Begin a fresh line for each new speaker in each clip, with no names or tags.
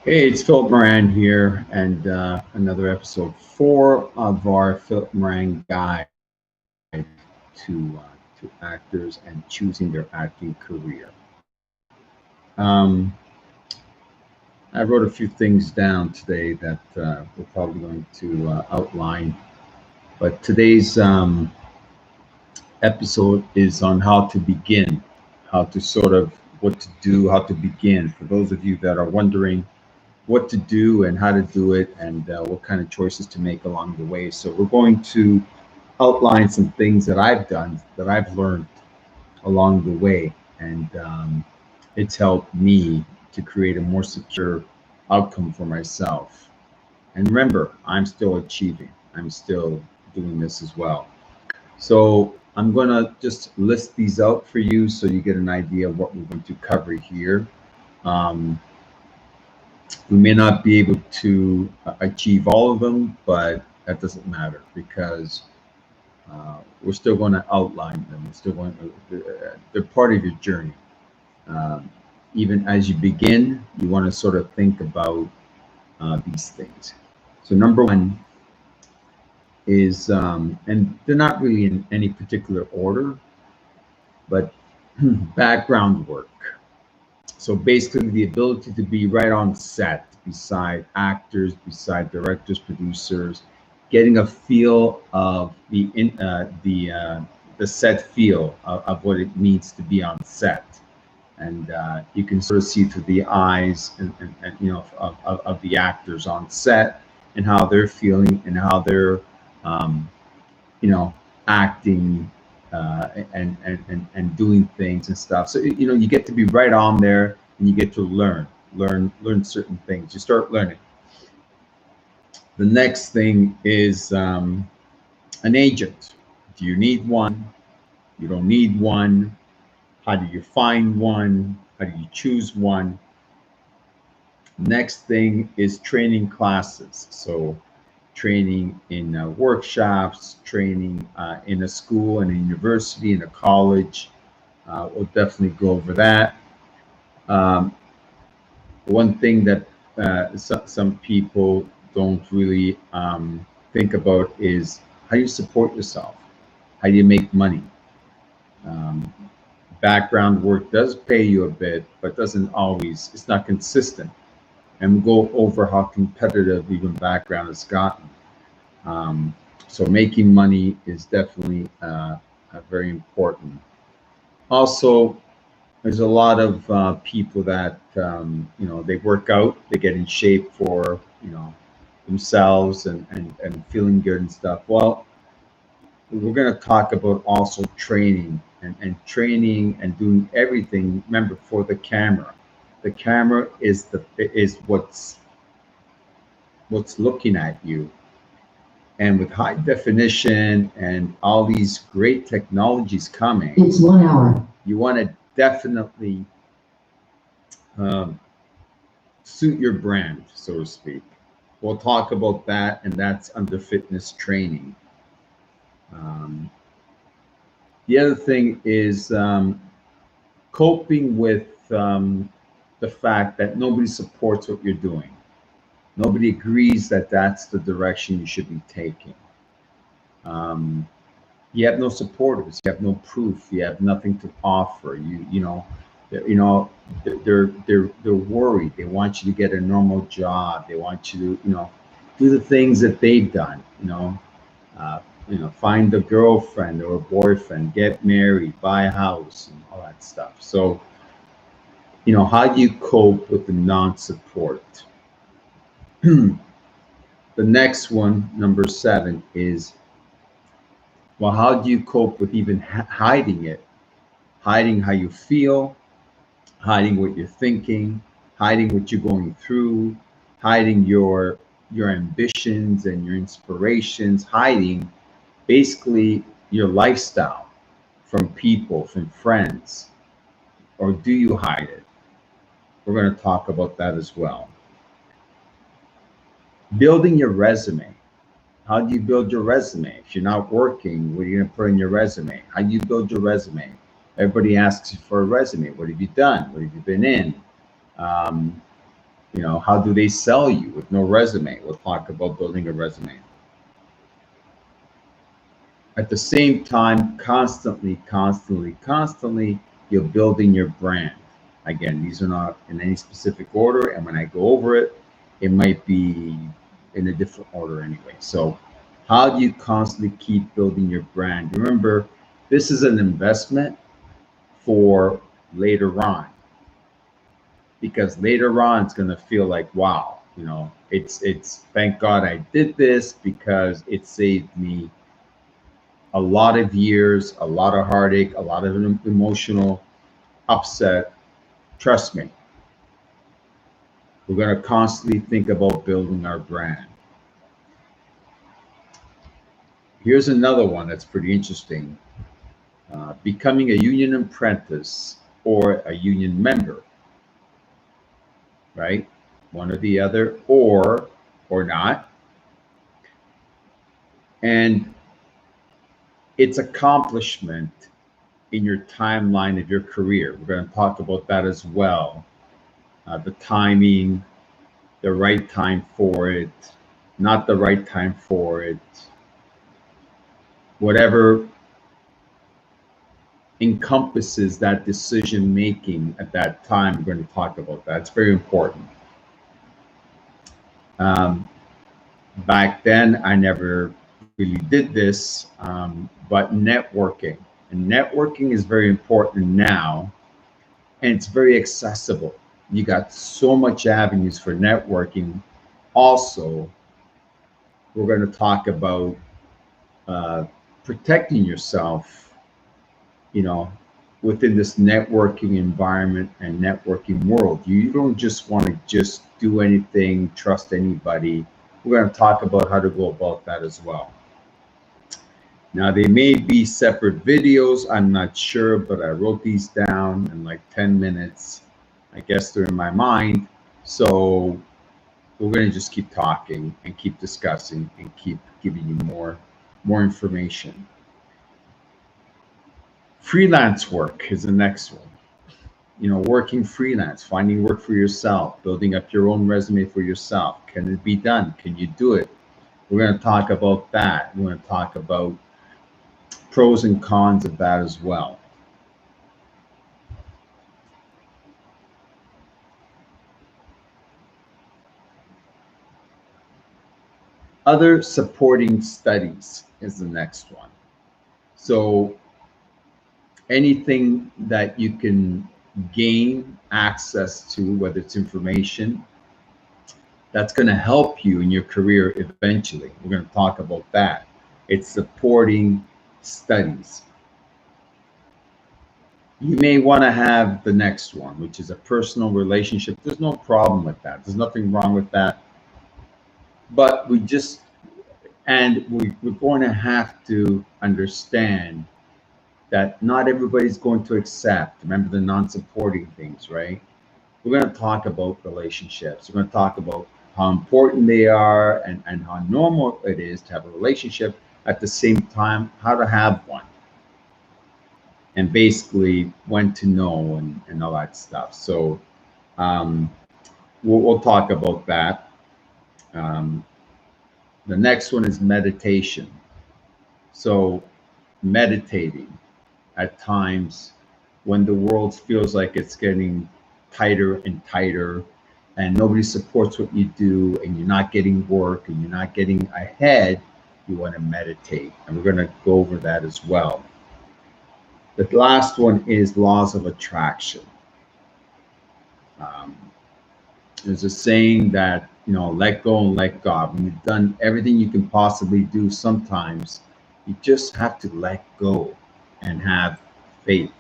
Hey, it's Philip Moran here, and another episode four of our Philip Moran Guide to actors and choosing their acting career. Um, I wrote a few things down today that we're probably going to outline, but today's episode is on how to begin, how to sort of what to do, how to begin. For those of you that are wondering what to do and how to do it and what kind of choices to make along the way. So we're going to outline some things that I've done that I've learned along the way, and it's helped me to create a more secure outcome for myself. And remember, I'm still achieving. I'm still doing this as well. So I'm going to just list these out for you so you get an idea of what we're going to cover here. Um, we may not be able to achieve all of them, but that doesn't matter because we're still going to outline them. We're still going to, they're part of your journey. Um, Even as you begin, you want to sort of think about these things. So number one is, and they're not really in any particular order, but background work. So basically, the ability to be right on set beside actors, beside directors, producers, getting a feel of the set feel of what it means to be on set, and you can sort of see through the eyes and of the actors on set and how they're feeling and how they're um, you know, acting and doing things and stuff. So you get to be right on there, and you get to learn certain things. You start learning. The next thing is an agent. Do you need one? You don't need one. How do you find one? How do you choose one? Next thing is training classes. So training in workshops, training in a school, in a university, in a college. We'll definitely go over that. Um, One thing that some people don't really think about is how you support yourself, how you make money. Um, Background work does pay you a bit, but doesn't always, it's not consistent. And we'll go over how competitive even background has gotten. Um, so making money is definitely very important. Also, there's a lot of people that they work out, they get in shape for themselves and feeling good and stuff. Well, we're going to talk about also training and training and doing everything. Remember, for the camera, the camera is what's looking at you. And with high definition and all these great technologies coming, it's 1 hour. You want to definitely um, suit your brand, so to speak. We'll talk about that, and that's under fitness training. Um, the other thing is coping with the fact that nobody supports what you're doing. Nobody agrees that that's the direction you should be taking. Um, you have no supporters, you have no proof, you have nothing to offer. You know, they're worried. They want you to get a normal job. They want you to do the things that they've done. Uh, find a girlfriend or a boyfriend, get married, buy a house, and all that stuff. So how do you cope with the non-support? The next one, number seven, is, well, how do you cope with even hiding it? Hiding how you feel, hiding what you're thinking, hiding what you're going through, hiding your ambitions and your inspirations, hiding basically your lifestyle from people, from friends, or do you hide it? We're going to talk about that as well. Building your resume. How do you build your resume? If you're not working, what are you going to put in your resume? How do you build your resume? Everybody asks you for a resume. What have you done? What have you been in? Um, You know, how do they sell you with no resume? We'll talk about building a resume. At the same time, constantly, you're building your brand. Again, these are not in any specific order, and when I go over it, it might be in a different order anyway. So, how do you constantly keep building your brand? Remember, this is an investment for later on, because later on it's going to feel like, wow, you know, it's thank God I did this because it saved me a lot of years, a lot of heartache, a lot of emotional upset. Trust me, we're going to constantly think about building our brand. Here's another one that's pretty interesting. Becoming a union apprentice or a union member, right? One or the other, or not. And its accomplishment in your timeline of your career. We're going to talk about that as well. The timing, the right time for it, not the right time for it, whatever encompasses that decision making at that time. We're going to talk about that. It's very important. Back then, I never really did this, but networking. And networking is very important now, and it's very accessible. You got so much avenues for networking. Also, we're going to talk about protecting yourself, you know, within this networking environment and networking world. You don't just want to just do anything, trust anybody. We're going to talk about how to go about that as well. Now, they may be separate videos, I'm not sure, but I wrote these down in like 10 minutes. I guess they're in my mind. So we're going to just keep talking and keep discussing and keep giving you more information. Freelance work is the next one. You know, working freelance, finding work for yourself, building up your own resume for yourself. Can it be done? Can you do it? We're going to talk about that. We're going to talk about pros and cons of that as well. Other supporting studies is the next one. So anything that you can gain access to, whether it's information, that's going to help you in your career eventually. We're going to talk about that. It's supporting studies. You may want to have the next one, which is a personal relationship. There's no problem with that. There's nothing wrong with that. But we're going to have to understand that not everybody's going to accept. Remember the non-supporting things, right? We're going to talk about relationships. We're going to talk about how important they are and how normal it is to have a relationship. At the same time, how to have one. And basically when to know and all that stuff. So we'll talk about that. The next one is meditation. So meditating at times when the world feels like it's getting tighter and tighter and nobody supports what you do and you're not getting work and you're not getting ahead, you want to meditate. And we're going to go over that as well. The last one is laws of attraction. There's a saying that, you know, let go and let God. When you've done everything you can possibly do, sometimes you just have to let go and have faith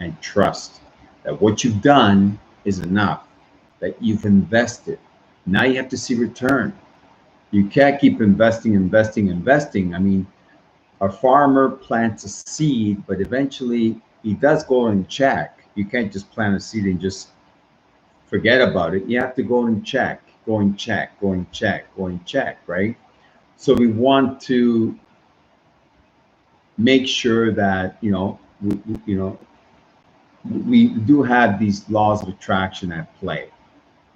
and trust that what you've done is enough, that you've invested. Now you have to see return. You can't keep investing. I mean, a farmer plants a seed, but eventually he does go and check. You can't just plant a seed and just forget about it. You have to go and check, right? So we want to make sure that, you know, we do have these laws of attraction at play.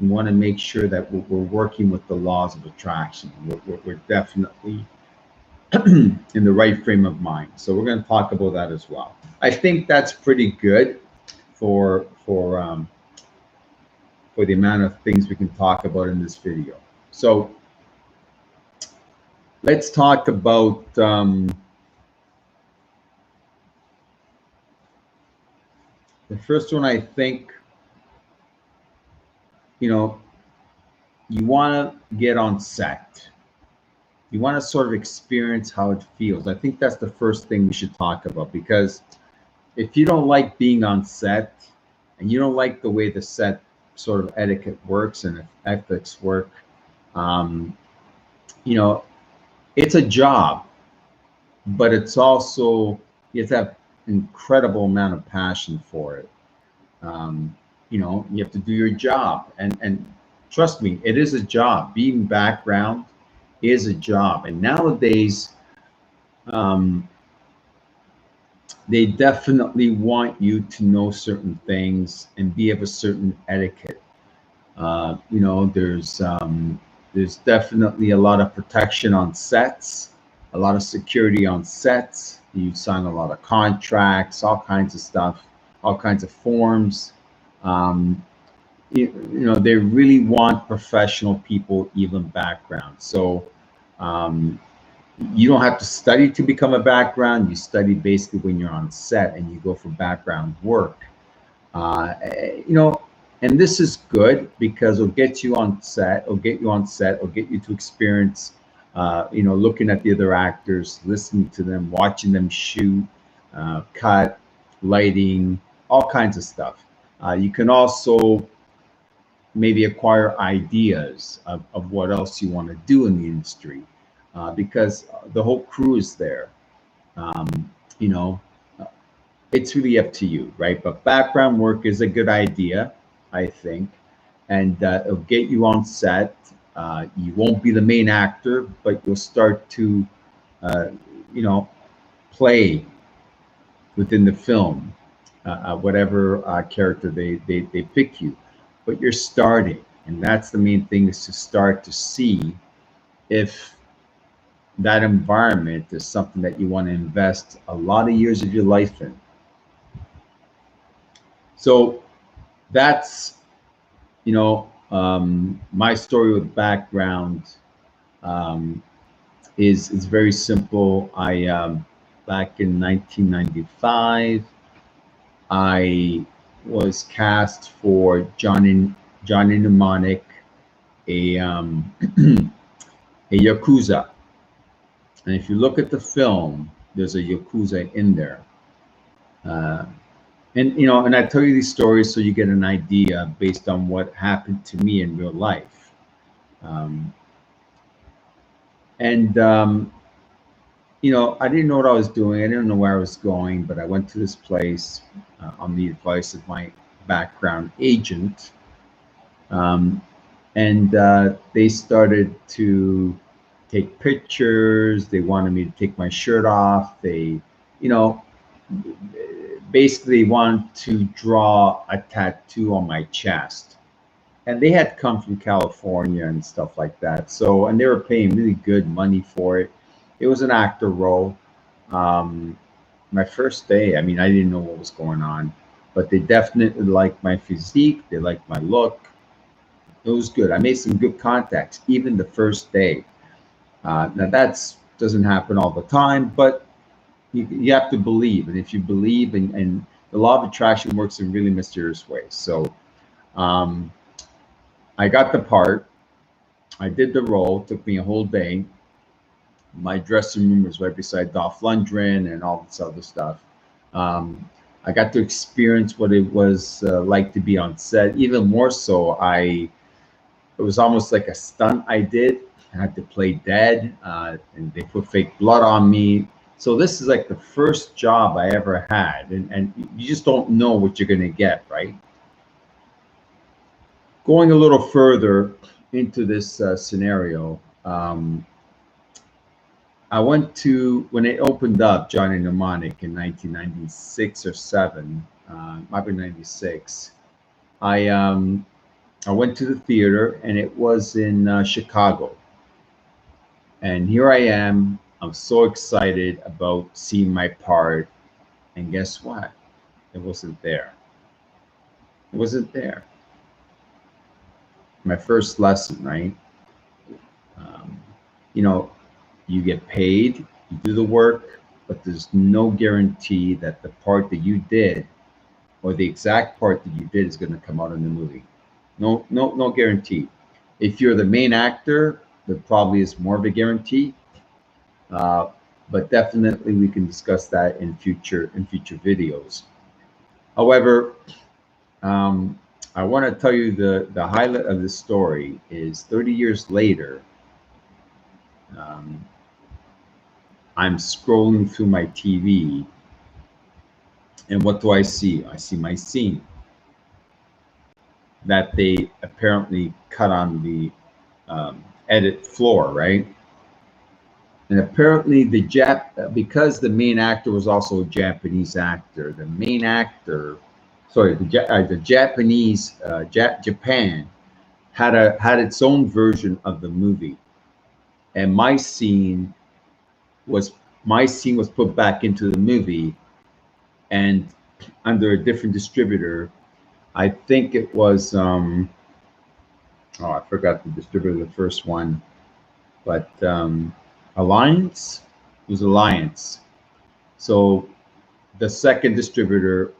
We want to make sure that we're working with the laws of attraction. We're definitely in the right frame of mind. So we're going to talk about that as well. I think that's pretty good for the amount of things we can talk about in this video. So let's talk about the first one. I think, you want to get on set. You want to sort of experience how it feels. I think that's the first thing we should talk about, because if you don't like being on set and you don't like the way the set sort of etiquette works and ethics work, it's a job, but it's also, you have to have incredible amount of passion for it. You have to do your job, and trust me, it is a job. Being background is a job, and nowadays they definitely want you to know certain things and be of a certain etiquette. There's definitely a lot of protection on sets, a lot of security on sets. You sign a lot of contracts, all kinds of stuff, all kinds of forms. They really want professional people, even background. So you don't have to study to become a background. You study basically when you're on set, and you go for background work. And this is good because it'll get you on set, it'll get you to experience, looking at the other actors, listening to them, watching them shoot, cut, lighting, all kinds of stuff. You can also maybe acquire ideas of what else you want to do in the industry, because the whole crew is there. It's really up to you, right? But background work is a good idea, I think, and it'll get you on set. You won't be the main actor, but you'll start to, play within the film, whatever character they pick you. But you're starting, and that's the main thing, is to start to see if that environment is something that you want to invest a lot of years of your life in. So that's, my story with background is very simple. I back in 1995, I was cast for Johnny Mnemonic, a Yakuza. And if you look at the film, there's a Yakuza in there. And I tell you these stories so you get an idea based on what happened to me in real life. I didn't know what I was doing. I didn't know where I was going, but I went to this place on the advice of my background agent. They started to take pictures. They wanted me to take my shirt off. They, basically want to draw a tattoo on my chest. And they had come from California and stuff like that. So, and they were paying really good money for it. It was an actor role. My first day, I didn't know what was going on, but they definitely liked my physique. They liked my look. It was good. I made some good contacts, even the first day. Now that doesn't happen all the time, but you have to believe. And if you believe, and the law of attraction works in really mysterious ways. So I got the part. I did the role. It took me a whole day. My dressing room was right beside Dolph Lundgren and all this other stuff. I got to experience what it was like to be on set. Even more so, it was almost like a stunt I did. I had to play dead, and they put fake blood on me. So this is like the first job I ever had, and you just don't know what you're gonna get, right? Going a little further into this scenario, I went to, when it opened up, Johnny Mnemonic in 1996 or 7, might be 96. I I went to the theater, and it was in Chicago. And here I am. I'm so excited about seeing my part. And guess what? It wasn't there. It wasn't there. My first lesson, right? Um, you know, you get paid, you do the work, but there's no guarantee that the part that you did or the exact part that you did is going to come out in the movie. No, no, no guarantee. If you're the main actor, there probably is more of a guarantee. Uh, but definitely, we can discuss that in future videos. However, um, I want to tell you the highlight of the story is 30 years later. Um, I'm scrolling through my TV, and what do I see? I see my scene that they apparently cut on the edit floor, right? And apparently, because the main actor was also a Japanese actor, the main actor, sorry, the Japanese Japan had its own version of the movie, and was my scene was put back into the movie, and under a different distributor. I think it was oh, I forgot the distributor of the first one, but Alliance. It was Alliance. So the second distributor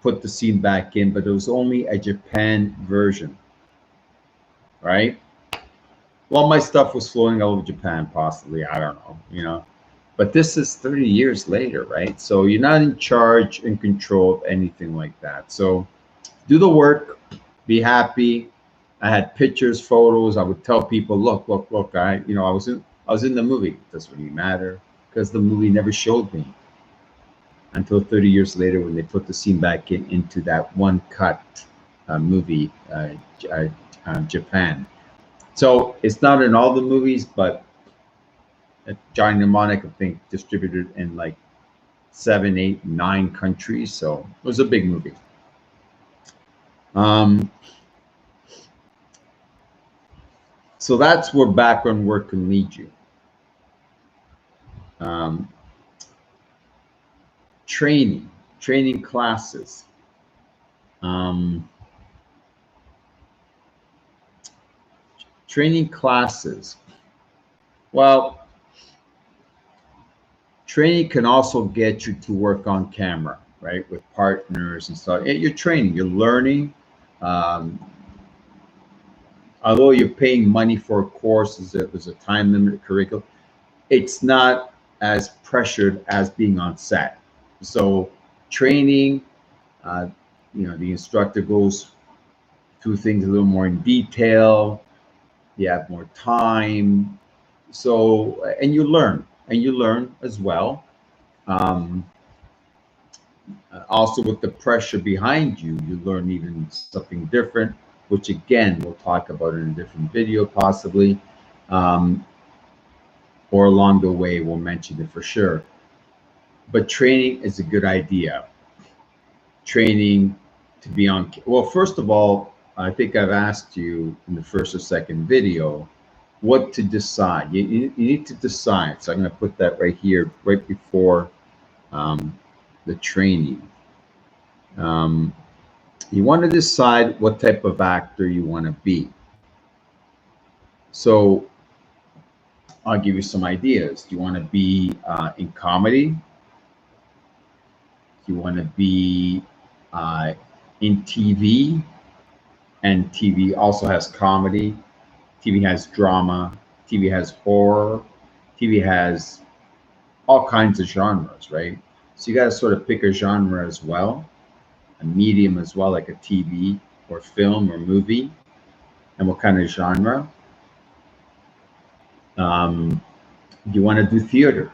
put the scene back in, but it was only a Japan version, right? Well, my stuff was flowing all over Japan, possibly. I don't know, you know. But this is 30 years later, right? So you're not in charge and control of anything like that. So do the work, be happy. I had pictures, photos. I would tell people, look, look, look. I was in the movie. It doesn't really matter because the movie never showed me until 30 years later when they put the scene back into that one cut movie, Japan. So it's not in all the movies, but Johnny Mnemonic, I think, distributed in like 7, 8, 9 countries. So it was a big movie. So that's where background work can lead you. Um, training classes. Training classes. Well, training can also get you to work on camera, right, with partners and stuff. You're training, you're learning. Um, Although you're paying money for a course, there's a time limited curriculum, it's not as pressured as being on set. So training, uh, the instructor goes through things a little more in detail. You have more time. So, and you learn as well. Um, Also, with the pressure behind you, you learn even something different, which again, we'll talk about in a different video possibly. Um, or along the way, we'll mention it for sure. But training is a good idea. Training to be on, well, first of all, I think I've asked you in the first or second video what to decide. You need to decide. So I'm going to put that right here, right before the training. You want to decide what type of actor you want to be. So I'll give you some ideas. Do you want to be in comedy? Do you want to be in TV? And TV also has comedy. TV has drama. TV has horror. TV has all kinds of genres, right? So you got to sort of pick a genre as well, a medium as well, like a TV or film or movie, and what kind of genre. You want to do theater.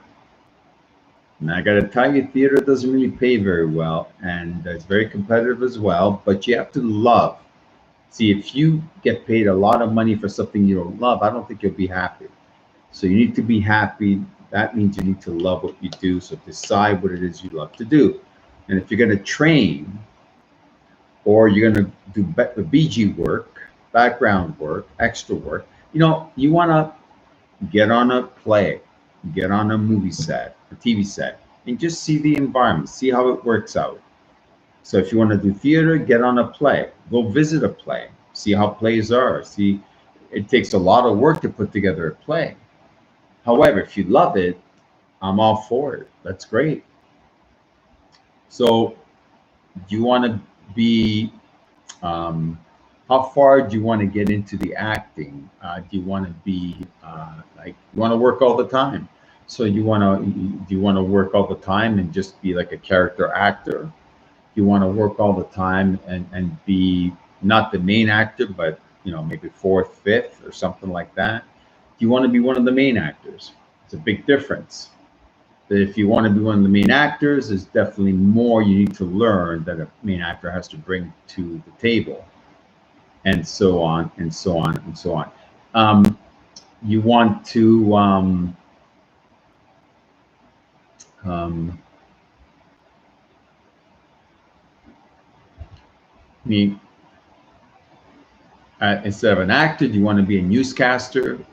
And I got to tell you, theater doesn't really pay very well, and it's very competitive as well, but you have to love. See, if you get paid a lot of money for something you don't love, I don't think you'll be happy. So you need to be happy. That means you need to love what you do. So decide what it is you love to do. And if you're going to train or you're going to do BG work, background work, extra work. You know, you want to get on a play, get on a movie set, a TV set, and just see the environment, see how it works out. So if you want to do theater, get on a play, go visit a play, see how plays are. See, it takes a lot of work to put together a play. However, if you love it, I'm all for it. That's great. So do you want to be, how far do you want to get into the acting? Do you want to be like, you want to work all the time? So do you want to work all the time and just be like a character actor? You want to work all the time and be not the main actor, but you know, maybe fourth, fifth, or something like that? Do you want to be one of the main actors? It's a big difference. That if you want to be one of the main actors, there's definitely more you need to learn that a main actor has to bring to the table, and so on and so on and so on. You want to me instead of an actor, do you want to be a newscaster? Do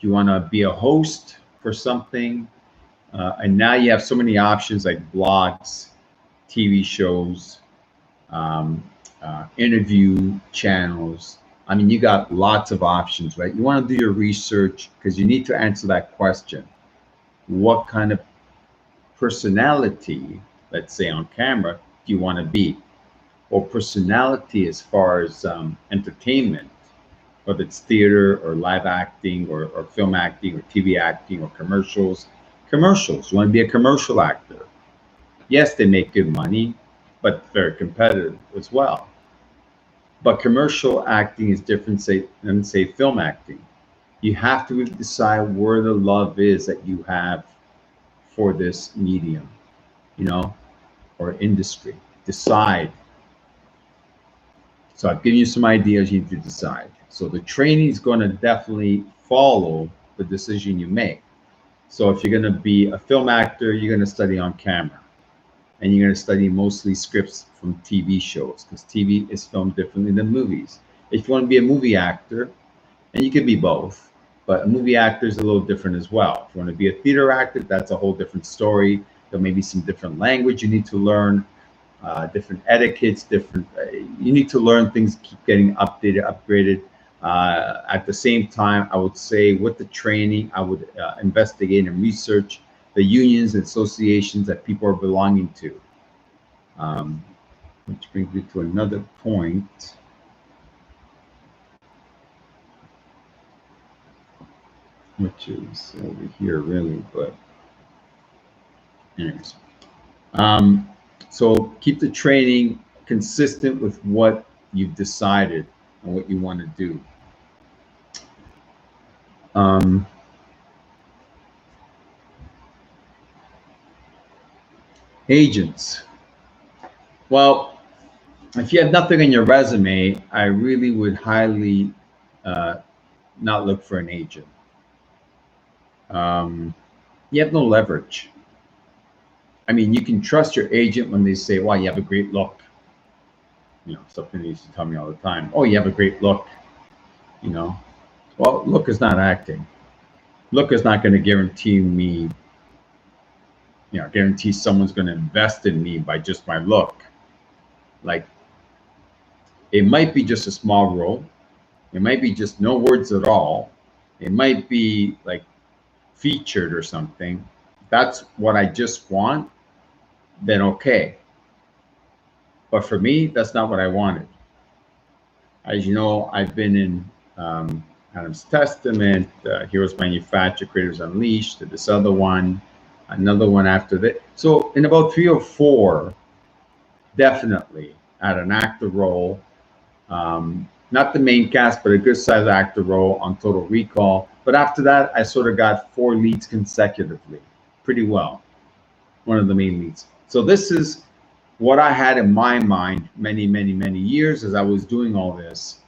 you want to be a host for something? And now you have so many options like blogs, TV shows, interview channels. I mean, you got lots of options, right? You want to do your research because you need to answer that question. What kind of personality, let's say on camera, do you want to be? Or personality as far as entertainment, whether it's theater or live acting or film acting or TV acting or commercials. Commercials, you want to be a commercial actor. Yes, they make good money, but very competitive as well. But commercial acting is different, say, than say film acting. You have to decide where the love is that you have for this medium, you know, or industry. Decide. So I've given you some ideas, you need to decide. So the training is going to definitely follow the decision you make. So if you're going to be a film actor, you're going to study on camera. And you're going to study mostly scripts from TV shows, because TV is filmed differently than movies. If you want to be a movie actor, and you could be both, but a movie actor is a little different as well. If you want to be a theater actor, that's a whole different story. There may be some different language you need to learn, different etiquettes, different. You need to learn things, keep getting updated, upgraded. At the same time, I would say with the training, I would investigate and research the unions and associations that people are belonging to. Which brings me to another point. Which is over here really, but anyways. So keep the training consistent with what you've decided and what you want to do. Agents. Well, if you have nothing on your resume, I really would highly not look for an agent. You have no leverage. I mean, you can trust your agent when they say, "Wow, you have a great look." You know, something they used to tell me all the time. "Oh, you have a great look." You know, well, look is not acting. Look is not going to guarantee me, guarantee someone's going to invest in me by just my look. Like, it might be just a small role. It might be just no words at all. It might be like featured or something. That's what I just want, then okay. But for me, that's not what I wanted. As you know, I've been in Adam's Testament, Heroes Manufacture, Creators Unleashed, this other one, another one after that. So in about 3 or 4, definitely at an actor role, not the main cast, but a good sized actor role on Total Recall. But after that, I sort of got 4 leads consecutively, pretty well, one of the main leads. So this is what I had in my mind many, many, many years as I was doing all this.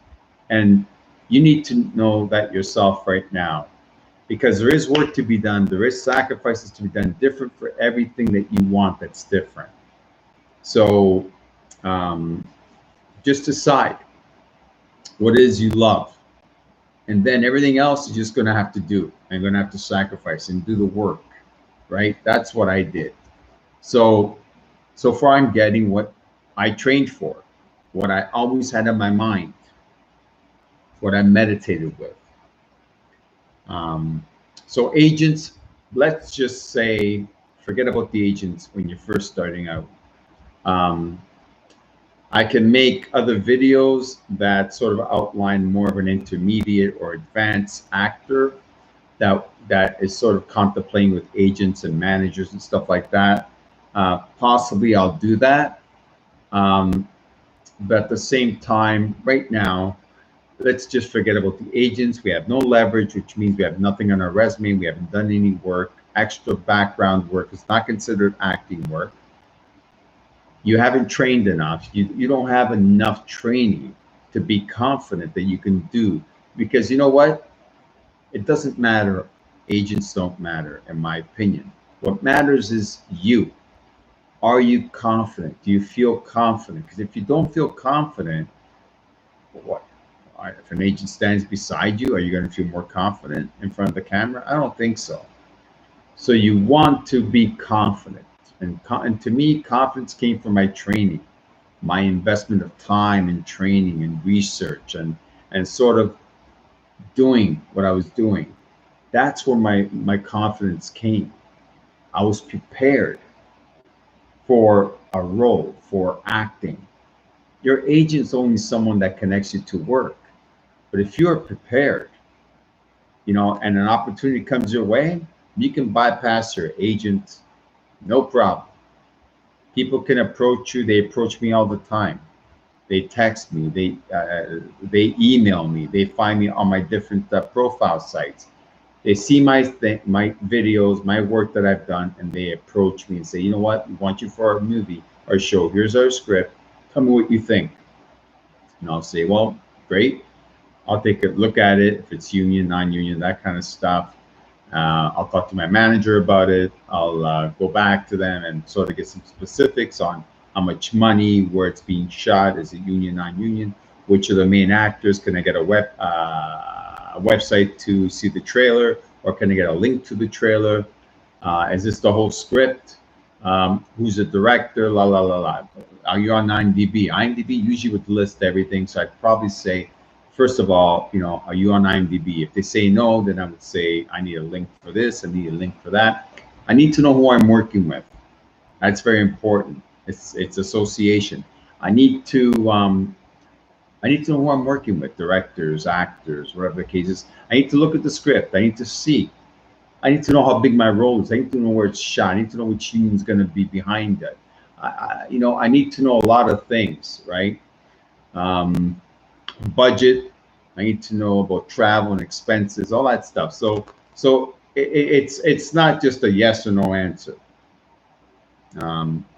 And you need to know that yourself right now, because there is work to be done. There is sacrifices to be done, different for everything that you want that's different. So just decide. what it is you love. And then everything else is just going to have to do. I'm going to have to sacrifice and do the work, right? That's what I did. So far I'm getting what I trained for, what I always had in my mind, what I meditated with. Um, so agents, let's just say, forget about the agents when you're first starting out. Um, I can make other videos that sort of outline more of an intermediate or advanced actor that is sort of contemplating with agents and managers and stuff like that. Possibly I'll do that. But at the same time, right now, let's just forget about the agents. We have no leverage, which means we have nothing on our resume. We haven't done any work. Extra background work is not considered acting work. You haven't trained enough. You don't have enough training to be confident that you can do. Because you know what? It doesn't matter. Agents don't matter, in my opinion. What matters is you. Are you confident? Do you feel confident? Because if you don't feel confident, what? If an agent stands beside you, are you going to feel more confident in front of the camera? I don't think so. So you want to be confident. And to me, confidence came from my training, my investment of time and training and research and sort of doing what I was doing. That's where my confidence came. I was prepared for a role, for acting. Your agent's only someone that connects you to work. But if you're prepared, and an opportunity comes your way, you can bypass your agent, no problem. People can approach you. They approach me all the time. They text me. They email me. They find me on my different profile sites. They see my videos, my work that I've done, and they approach me and say, you know what, we want you for our movie, our show. Here's our script. Tell me what you think. And I'll say, well, great. I'll take a look at it. If it's union, non-union, that kind of stuff. I'll talk to my manager about it. I'll go back to them and sort of get some specifics on how much money, where it's being shot, is it union, non-union, which are the main actors, can I get a website to see the trailer, or can I get a link to the trailer? Is this the whole script? Who's the director? La la la la. Are you on IMDb? IMDb usually would list everything, so I'd probably say, first of all, are you on IMDb? If they say no, then I would say I need a link for this. I need a link for that. I need to know who I'm working with. That's very important. It's association. I need to know who I'm working with, directors, actors, whatever the case is. I need to look at the script. I need to see. I need to know how big my role is. I need to know where it's shot. I need to know which union's going to be behind it. I need to know a lot of things, right? Budget. I need to know about travel and expenses, all that stuff. So it's not just a yes or no answer.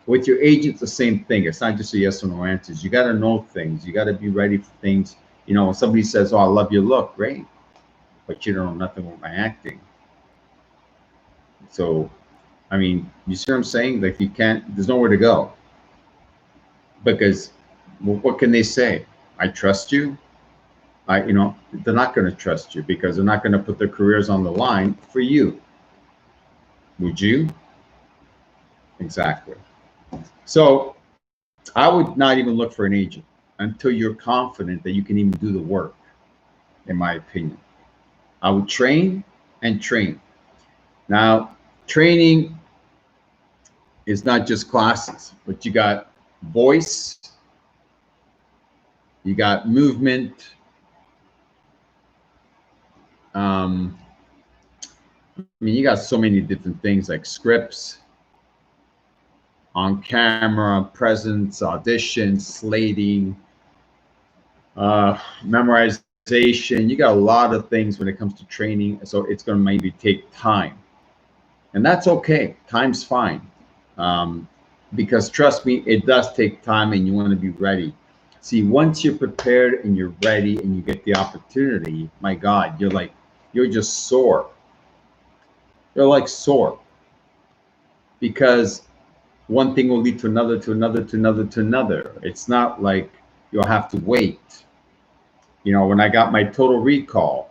With your agent, the same thing. It's not just a yes or no answers. You got to know things. You got to be ready for things. When somebody says, "Oh, I love your look," great, but you don't know nothing about my acting. So, I mean, you see what I'm saying? Like, you can't. There's nowhere to go, because what can they say? I trust you. They're not going to trust you, because they're not going to put their careers on the line for you. Would you? Exactly. So I would not even look for an agent until you're confident that you can even do the work, in my opinion. I would train and train. Now, training is not just classes, but you got voice, you got movement, you got so many different things like scripts, on camera, presence, audition, slating, memorization. You got a lot of things when it comes to training. So it's going to maybe take time. And that's okay. Time's fine. Because trust me, it does take time, and you want to be ready. See, once you're prepared and you're ready and you get the opportunity, my God, you're just sore. You're like sore. Because one thing will lead to another, to another, to another, to another. It's not like you'll have to wait. When I got my Total Recall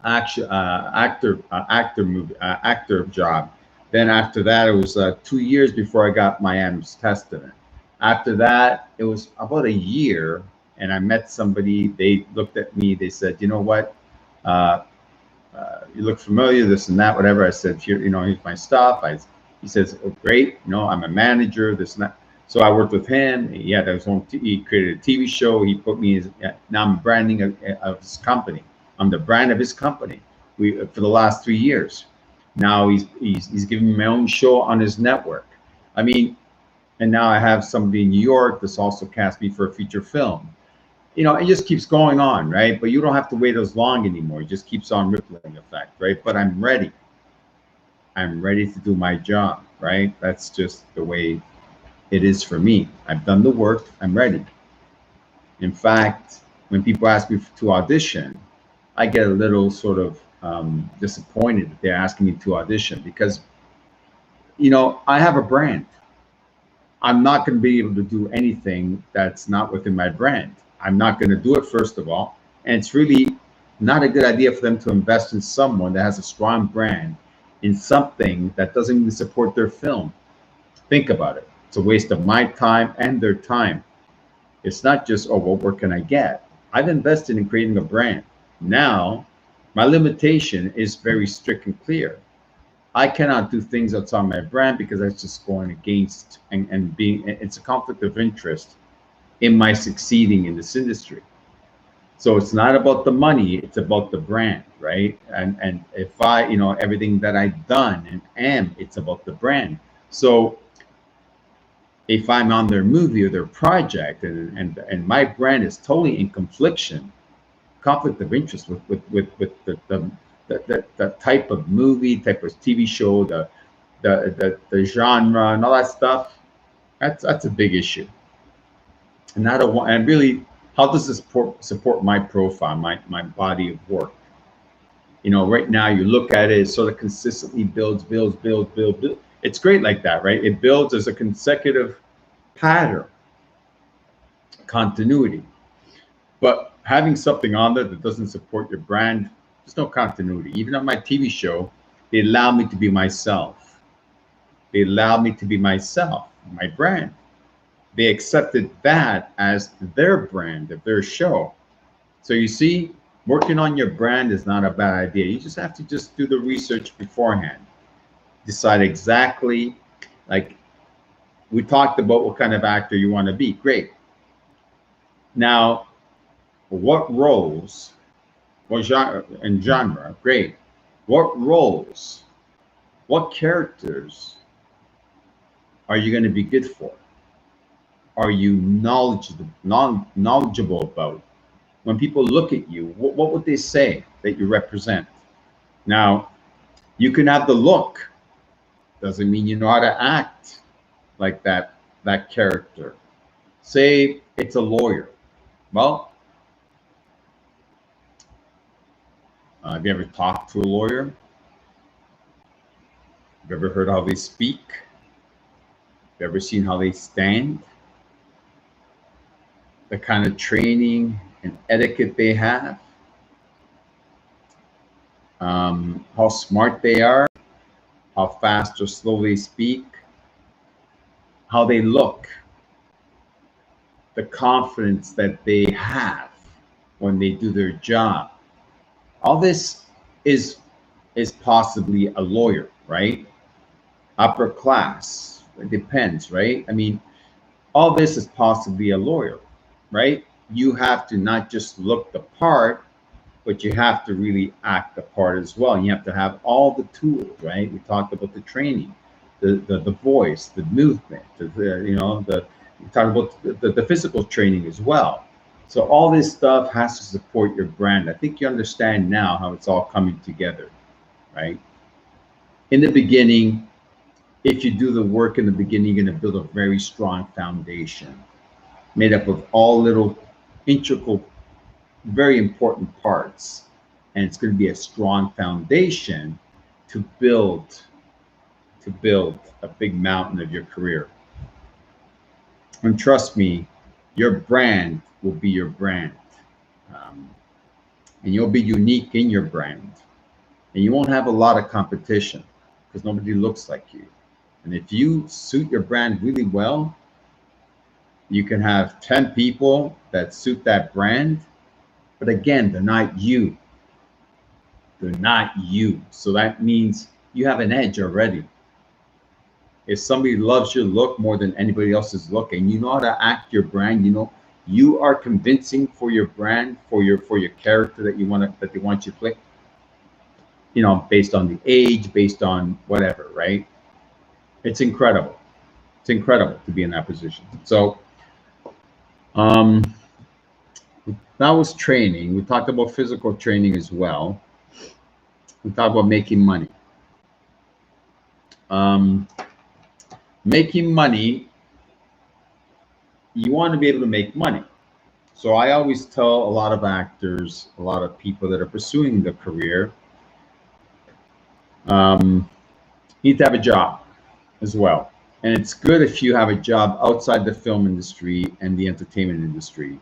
actor job, then after that it was 2 years before I got my Adam's Testament. After that, it was about a year, and I met somebody. They looked at me. They said, "You know what? Uh, you look familiar, this and that, whatever." I said, "Here, here's my stuff." He says, "Oh, great. I'm a manager, this and that." So I worked with him. He had his own. He created a TV show. He put me as now I'm branding of his company. I'm the brand of his company. For the last 3 years. Now he's giving me my own show on his network. I mean, and now I have somebody in New York that's also cast me for a feature film. It just keeps going on, right? But you don't have to wait as long anymore. It just keeps on rippling effect, right? But I'm ready. I'm ready to do my job, right? That's just the way it is for me. I've done the work. I'm ready. In fact, when people ask me to audition, I get a little sort of disappointed that they're asking me to audition because, I have a brand. I'm not going to be able to do anything that's not within my brand. I'm not going to do it, first of all. And it's really not a good idea for them to invest in someone that has a strong brand in something that doesn't even support their film. Think about it. It's a waste of my time and their time. It's not just, oh, well, what can I get? I've invested in creating a brand. Now, my limitation is very strict and clear. I cannot do things outside my brand because that's just going against and being, it's a conflict of interest in my succeeding in this industry. So it's not about the money, it's about the brand, right? And if everything that I've done and am, it's about the brand. So if I'm on their movie or their project and my brand is totally in conflict of interest with the type of movie, type of TV show, the genre and all that stuff, that's a big issue. And I don't want, and really, how does this support my profile, my body of work? Right now you look at it, it sort of consistently builds. It's great like that, right? It builds as a consecutive pattern, continuity. But having something on there that doesn't support your brand, there's no continuity. Even on my TV show, they allow me to be myself. They allow me to be myself, my brand. They accepted that as their brand of their show. So you see, working on your brand is not a bad idea. You just have to just do the research beforehand. Decide exactly, like we talked about what kind of actor you want to be. Great. Now, what roles, what genre, great. What roles, what characters are you going to be good for? Are you knowledgeable about? When people look at you, what would they say that you represent? Now, you can have the look. Doesn't mean you know how to act like that character. Say it's a lawyer. Well, have you ever talked to a lawyer? Have you ever heard how they speak? Have you ever seen how they stand? The kind of training and etiquette they have? How smart they are? How fast or slow they speak? How they look? The confidence that they have when they do their job? All this is possibly a lawyer, right? Upper class, it depends, right? I mean, all this is possibly a lawyer, right? You have to not just look the part, but you have to really act the part as well. And you have to have all the tools, right? We talked about the training, the voice, the movement, we talked about the physical training as well. So all this stuff has to support your brand. I think you understand now how it's all coming together, right? In the beginning, if you do the work in the beginning, you're going to build a very strong foundation made up of all little integral, very important parts. And it's going to be a strong foundation to build a big mountain of your career. And trust me, your brand will be your brand. um, and you'll be unique in your brand, and you won't have a lot of competition because nobody looks like you. And if you suit your brand really well, you can have 10 people that suit that brand, but again, they're not you. They're not you. So that means you have an edge already. If somebody loves your look more than anybody else's look, and you know how to act your brand, you know you are convincing for your brand, for your character that you want to that they want you to play. You know, based on the age, based on whatever, right? It's incredible. It's incredible to be in that position. So um, that was training. We talked about physical training as well. We talked about making money. Um, Making money, you want to be able to make money. So I always tell a lot of actors, a lot of people that are pursuing the career, um, you need to have a job as well. And it's good if you have a job outside the film industry and the entertainment industry.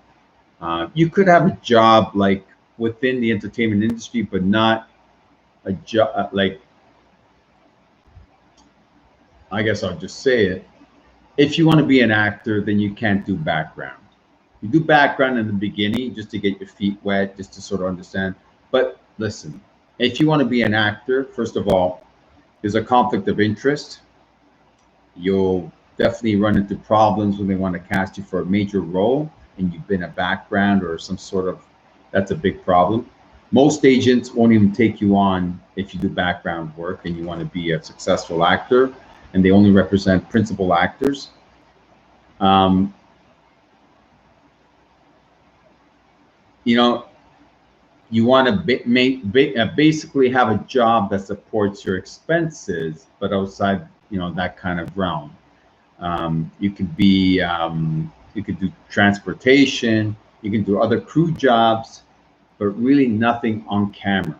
You could have a job like within the entertainment industry, but not a job like, I guess I'll just say it. If you want to be an actor, then you can't do background. You do background in the beginning just to get your feet wet, just to sort of understand. But listen, if you want to be an actor, first of all, there's a conflict of interest. You'll definitely run into problems when they want to cast you for a major role and you've been a background or some sort of, that's a big problem. Most agents won't even take you on if you do background work and you want to be a successful actor, and they only represent principal actors. Um, you know, you want to basically have a job that supports your expenses, but outside, that kind of realm. You could do transportation, you can do other crew jobs, but really nothing on camera,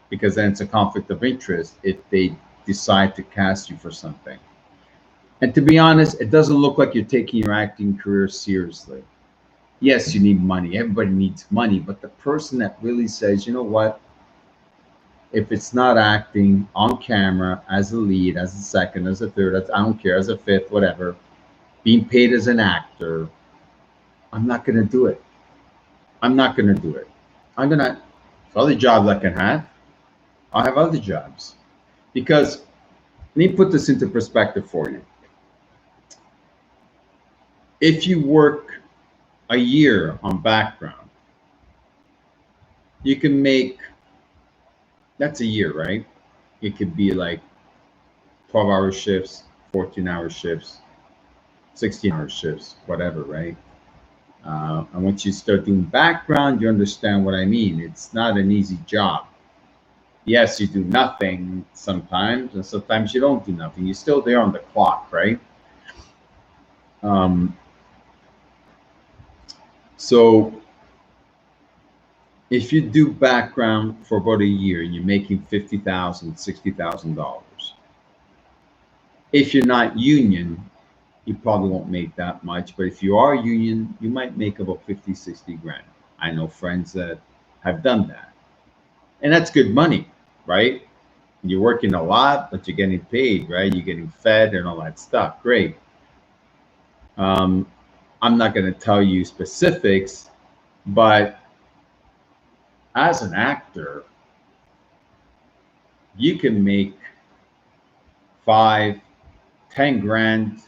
because then it's a conflict of interest if they decide to cast you for something. And to be honest, it doesn't look like you're taking your acting career seriously. Yes, you need money. Everybody needs money, but the person that really says, you know what, if it's not acting on camera as a lead, as a second, as a third, I don't care, as a fifth, whatever, being paid as an actor, I'm not going to do it. I'm not going to do it. I'm going to, for other jobs I can have, I'll have other jobs. Because let me put this into perspective for you. If you work a year on background, you can make, that's a year, right? It could be like 12-hour shifts, 14-hour shifts, 16-hour shifts, whatever, right? And once you start doing background, you understand what I mean. It's not an easy job. Yes, you do nothing sometimes, and sometimes you don't do nothing. You're still there on the clock, right? So if you do background for about a year and you're making $50,000, $60,000, if you're not union, you probably won't make that much. But if you are union, you might make about 50, 60 grand. I know friends that have done that. And that's good money, right? You're working a lot, but you're getting paid, right? You're getting fed and all that stuff. Great. I'm not going to tell you specifics, but as an actor, you can make 5, 10 grand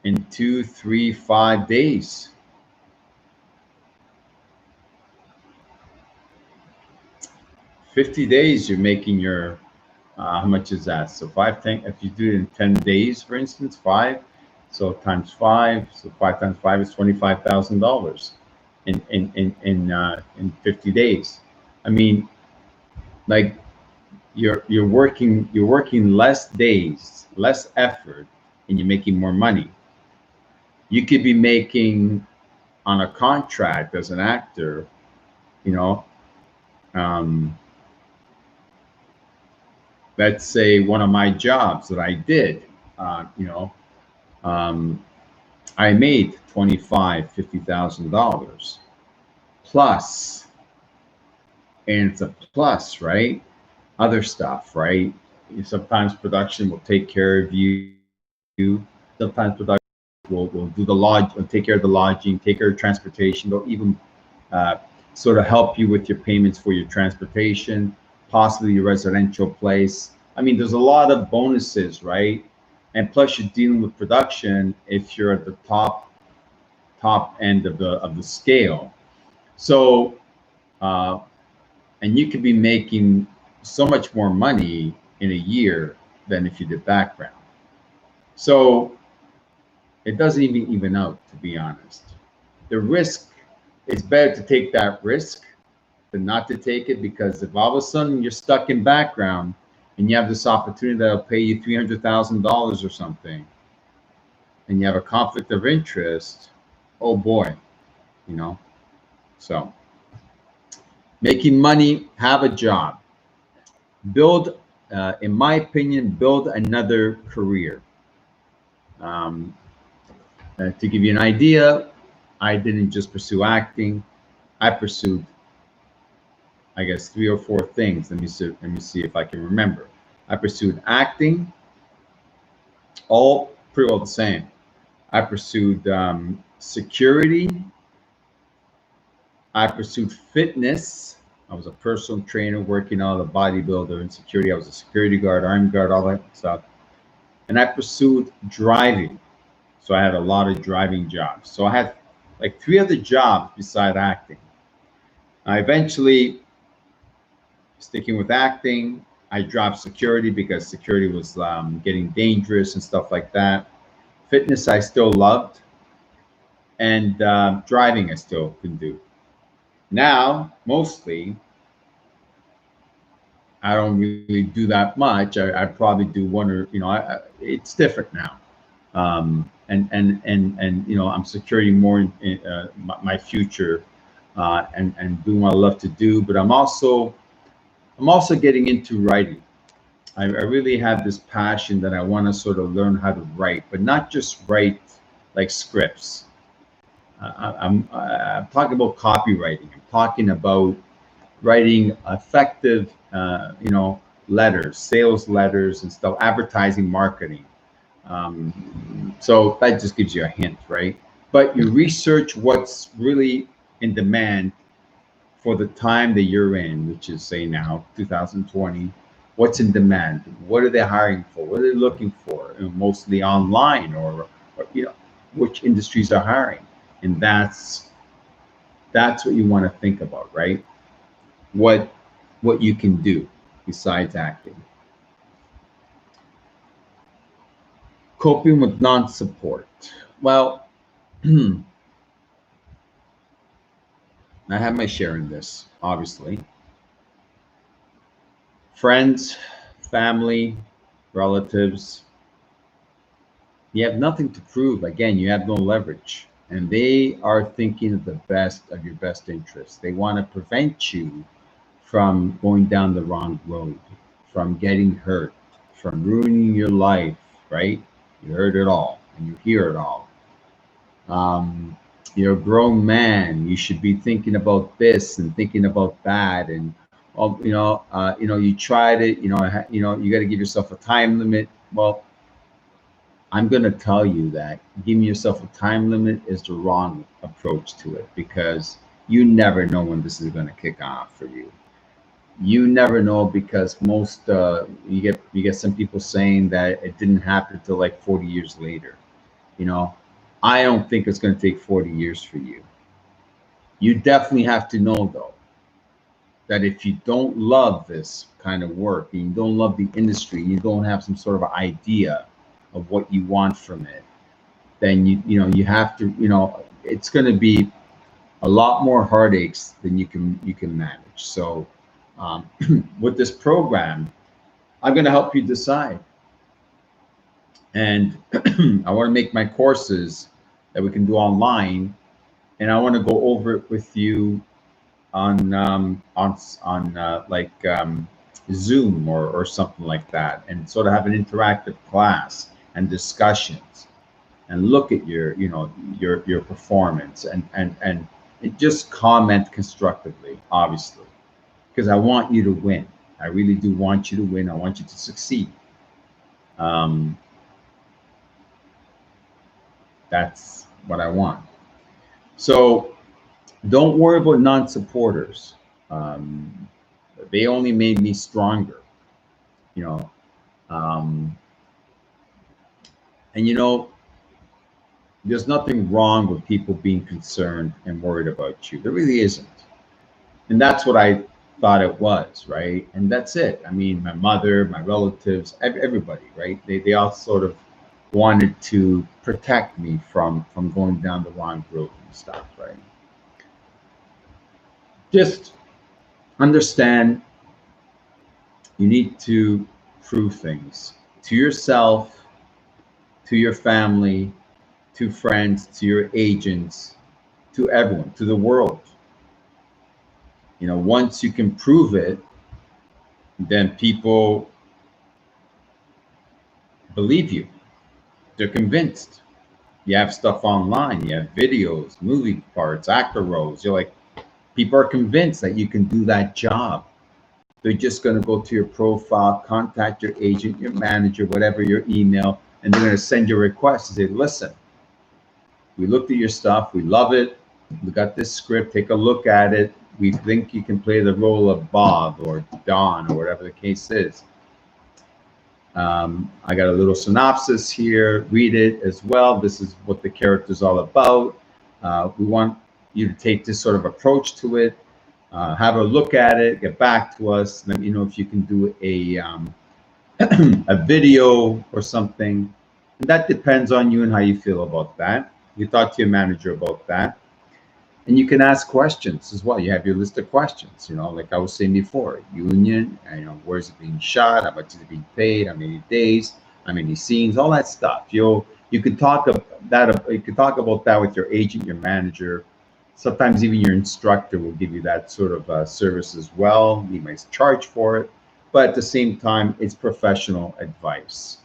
in 2, 3, 5 days. $50, you're making your, how much is that? So 5, 10, if you do it in 10 days, for instance, 5, so times 5, so 5 times 5 is $25,000 in 50 days. I mean, like, you're working less days, less effort, and you're making more money. You could be making on a contract as an actor, you know, let's say one of my jobs that I did, I made $25,000, $50,000. plus, and it's a plus, right? Other stuff, right? Sometimes production will take care of you. Sometimes production will do the lodge, will take care of the lodging, take care of transportation. They'll even uh, sort of help you with your payments for your transportation, possibly your residential place. I mean, there's a lot of bonuses, right? And plus, you're dealing with production if you're at the top end of the scale. So, uh, and you could be making so much more money in a year than if you did background. So it doesn't even out, to be honest. The risk, it's better to take that risk than not to take it, because if all of a sudden you're stuck in background and you have this opportunity that'll pay you $300,000 or something, and you have a conflict of interest, oh boy, you know. So making money, have a job, build, in my opinion, build another career. Um, to give you an idea, I didn't just pursue acting. I pursued, I guess, three or four things. Let me see if I can remember. I pursued acting, all pretty well the same. I pursued security. I pursued fitness. I was a personal trainer working out, a bodybuilder. In security, I was a security guard, army guard, all that stuff. And I pursued driving. So I had a lot of driving jobs. So I had like three other jobs beside acting. I eventually, sticking with acting, I dropped security because security was getting dangerous and stuff like that. Fitness I still loved, and driving I still can do. Now, mostly, I don't really do that much. I probably do one or, it's different now. And I'm securing more in my future, and doing what I love to do. But I'm also getting into writing. I really have this passion that I want to sort of learn how to write, but not just write like scripts. I'm talking about copywriting. I'm talking about writing effective, letters, sales letters and stuff, advertising, marketing. So that just gives you a hint, right? But you research what's really in demand for the time that you're in, which is, say, now 2020. What's in demand? What are they hiring for? What are they looking for? Mostly online, or which industries are hiring, and that's what you want to think about, right? What you can do besides acting. Coping with non-support. Well, I have my share in this, obviously. Friends, family, relatives, you have nothing to prove. Again, you have no leverage. And they are thinking of the best of your best interests. They want to prevent you from going down the wrong road, from getting hurt, from ruining your life, right? You heard it all and you hear it all. Um, you're a grown man. You should be thinking about this and thinking about that. And, you try to, you got to give yourself a time limit. Well, I'm going to tell you that giving yourself a time limit is the wrong approach to it, because you never know when this is going to kick off for you. You never know, because most you get some people saying that it didn't happen till like 40 years later. You know, I don't think it's going to take 40 years for you. You definitely have to know, though, that if you don't love this kind of work, and you don't love the industry, you don't have some sort of idea of what you want from it, then you have to, it's going to be a lot more heartaches than you can manage. So with this program, I'm going to help you decide. And I want to make my courses that we can do online, and I want to go over it with you on Zoom or something like that, and sort of have an interactive class and discussions, and look at your performance, and just comment constructively, obviously, because I want you to win. I really do want you to win. I want you to succeed. Um, that's what I want. So don't worry about non-supporters. Um, they only made me stronger, you know. Um, and there's nothing wrong with people being concerned and worried about you. There really isn't. And that's what I thought it was, right? And that's it. I mean, my mother, my relatives, everybody, right? They all sort of wanted to protect me from going down the wrong road and stuff, right? Just understand you need to prove things to yourself, to your family, to friends, to your agents, to everyone, to the world. Once you can prove it, then people believe you. They're convinced. You have stuff online, you have videos, movie parts, actor roles. You're like, people are convinced that you can do that job. They're just going to go to your profile, contact your agent, your manager, whatever, your email, and they're going to send you a request and say, listen, we looked at your stuff. We love it. We got this script. Take a look at it. We think you can play the role of Bob or Don or whatever the case is. I got a little synopsis here. Read it as well. This is what the character is all about. We want you to take this sort of approach to it. Have a look at it. Get back to us. Let me know if you can do a video or something. And that depends on you and how you feel about that. You talk to your manager about that. And you can ask questions as well. You have your list of questions, like I was saying before, union, where's it being shot, how much is it being paid, how many days, how many scenes, all that stuff. You could talk about that with your agent, your manager. Sometimes even your instructor will give you that sort of service as well. You might charge for it, but at the same time, it's professional advice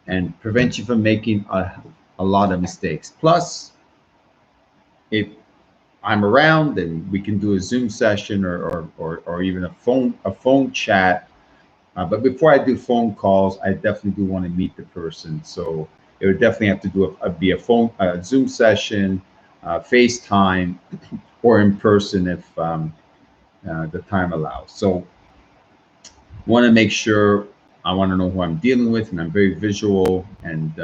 and prevents you from making a lot of mistakes. Plus, if I'm around and we can do a Zoom session or even a phone chat. But before I do phone calls, I definitely do want to meet the person. So it would definitely have to be a Zoom session, FaceTime, or in person if the time allows. So want to make sure I want to know who I'm dealing with, and I'm very visual, and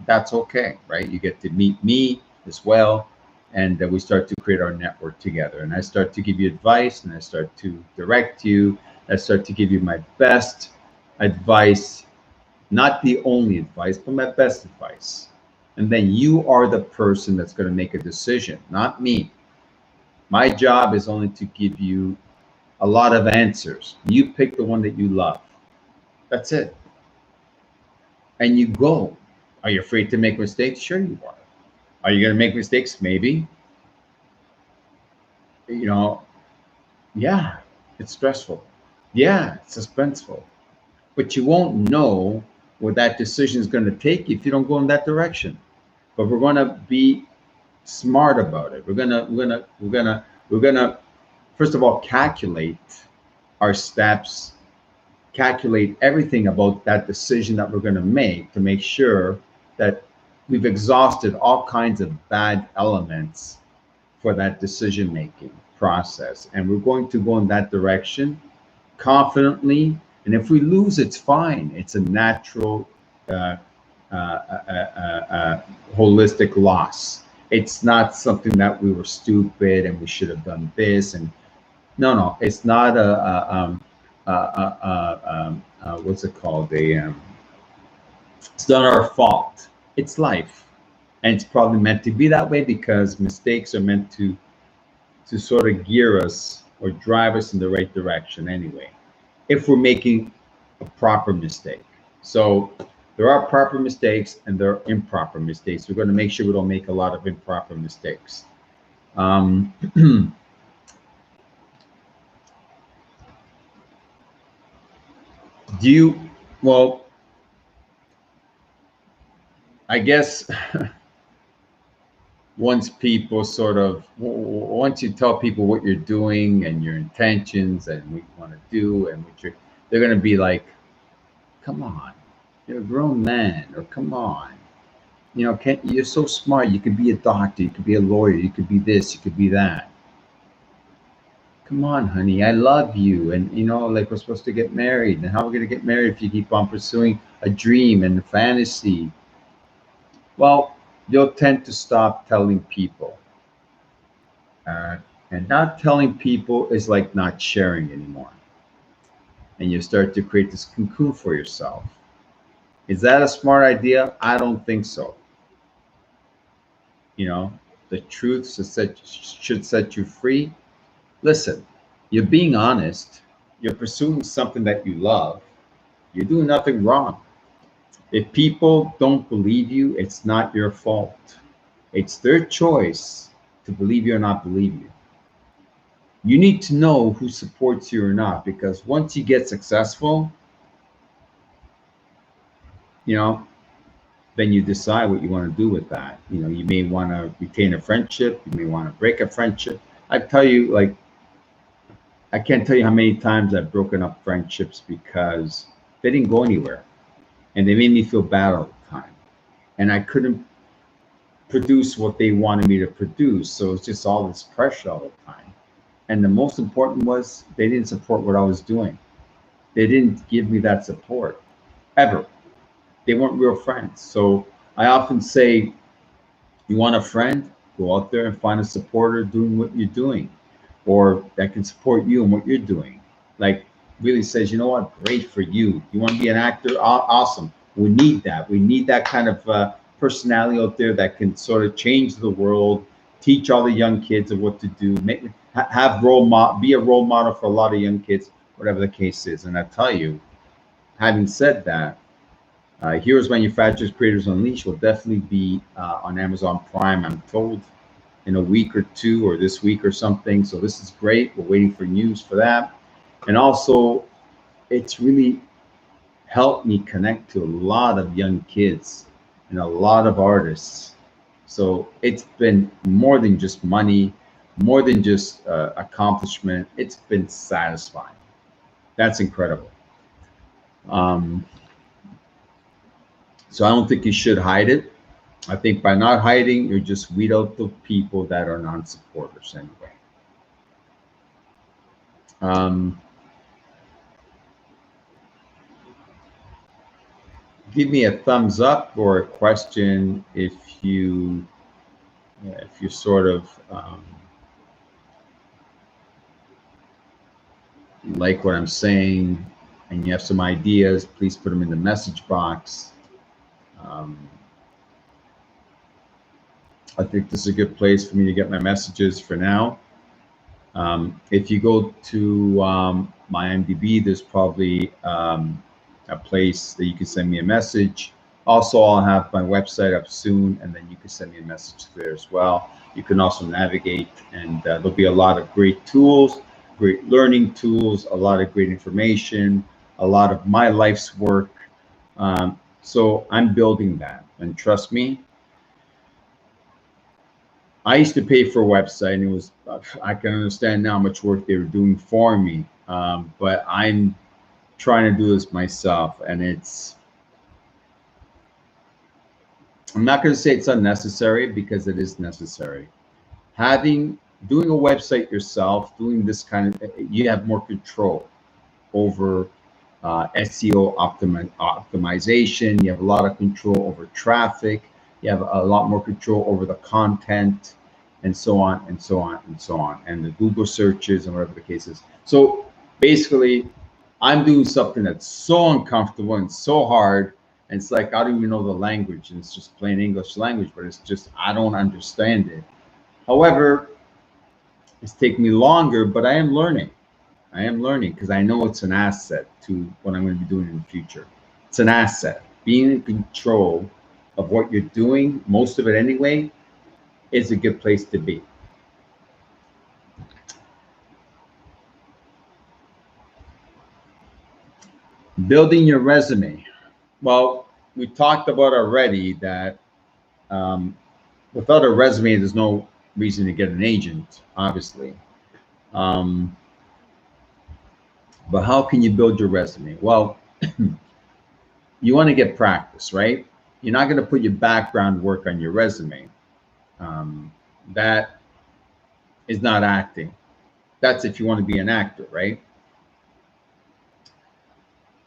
that's okay, right? You get to meet me as well, and we start to create our network together. And I start to give you advice, and I start to direct you. I start to give you my best advice, not the only advice, but my best advice. And then you are the person that's going to make a decision, not me. My job is only to give you a lot of answers. You pick the one that you love. That's it. And you go. Are you afraid to make mistakes? Sure you are. Are you going to make mistakes? Maybe. Yeah, it's stressful. Yeah, it's suspenseful. But you won't know where that decision is going to take you if you don't go in that direction. But we're going to be smart about it. We're gonna first of all calculate our steps, calculate everything about that decision that we're going to make sure that we've exhausted all kinds of bad elements for that decision making process, and we're going to go in that direction confidently. And if we lose, it's fine. It's a natural uh, holistic loss. It's not something that we were stupid and we should have done this. And no, it's not what's it called? It's not our fault. It's life, and it's probably meant to be that way because mistakes are meant to sort of gear us or drive us in the right direction anyway, if we're making a proper mistake. So there are proper mistakes and there are improper mistakes. We're going to make sure we don't make a lot of improper mistakes. Do you, well, I guess once people sort of, once you tell people what you're doing and your intentions and what you want to do and what you're, they're going to be like, come on, you're a grown man, or come on, you know, can't, you're so smart. You could be a doctor, you could be a lawyer, you could be this, you could be that. Come on, honey, I love you. And, you know, like we're supposed to get married. And how are we going to get married if you keep on pursuing a dream and a fantasy? Well, you'll tend to stop telling people. Uh, and not telling people is like not sharing anymore. And you start to create this cocoon for yourself. Is that a smart idea? I don't think so. You know, the truth should set you free. Listen, you're being honest. You're pursuing something that you love. You're doing nothing wrong. If people don't believe you, it's not your fault. It's their choice to believe you or not believe you. You need to know who supports you or not, because once you get successful, you know, then you decide what you want to do with that. You know, you may want to retain a friendship, you may want to break a friendship. I tell you, like, I can't tell you how many times I've broken up friendships because they didn't go anywhere and they made me feel bad all the time. And I couldn't produce what they wanted me to produce. So it's just all this pressure all the time. And the most important was they didn't support what I was doing. They didn't give me that support ever. They weren't real friends. So I often say, you want a friend? Go out there and find a supporter doing what you're doing, or that can support you in what you're doing. Like, really says, you know what, great for you. You want to be an actor? Awesome. We need that. We need that kind of personality out there that can sort of change the world, teach all the young kids of what to do, make have be a role model for a lot of young kids, whatever the case is. And I tell you, having said that, Heroes Manufacturers Creators Unleashed will definitely be on Amazon Prime, I'm told, in a week or two, or this week or something. So this is great. We're waiting for news for that. And also, it's really helped me connect to a lot of young kids and a lot of artists. So it's been more than just money, more than just accomplishment. It's been satisfying. That's incredible. Um, so I don't think you should hide it. I think by not hiding, you're just weed out the people that are non-supporters anyway. Um, Give me a thumbs up or a question if you sort of like what I'm saying and you have some ideas. Please put them in the message box. Um, I think this is a good place for me to get my messages for now. If you go to my IMDb, there's probably a place that you can send me a message. Also, I'll have my website up soon, and then you can send me a message there as well. You can also navigate, and there'll be a lot of great tools, great learning tools, a lot of great information, a lot of my life's work. So I'm building that, and trust me, I used to pay for a website, and it was, I can understand now how much work they were doing for me. But I'm trying to do this myself, and I'm not going to say it's unnecessary, because it is necessary. Doing a website yourself, doing this kind of, you have more control over SEO optimization. You have a lot of control over traffic. You have a lot more control over the content, and so on and so on and so on, and the Google searches and whatever the case is. So basically, I'm doing something that's so uncomfortable and so hard. And it's like, I don't even know the language, and it's just plain English language, but it's just, I don't understand it. However, it's taking me longer, but I am learning. I am learning because I know it's an asset to what I'm going to be doing in the future. It's an asset. Being in control of what you're doing, most of it anyway, is a good place to be. Building your resume. Well, we talked about already that um, Without a resume, there's no reason to get an agent, obviously. Um, but how can you build your resume? Well, you want to get practice, right? You're not going to put your background work on your resume. Um, that is not acting. That's if you want to be an actor, right?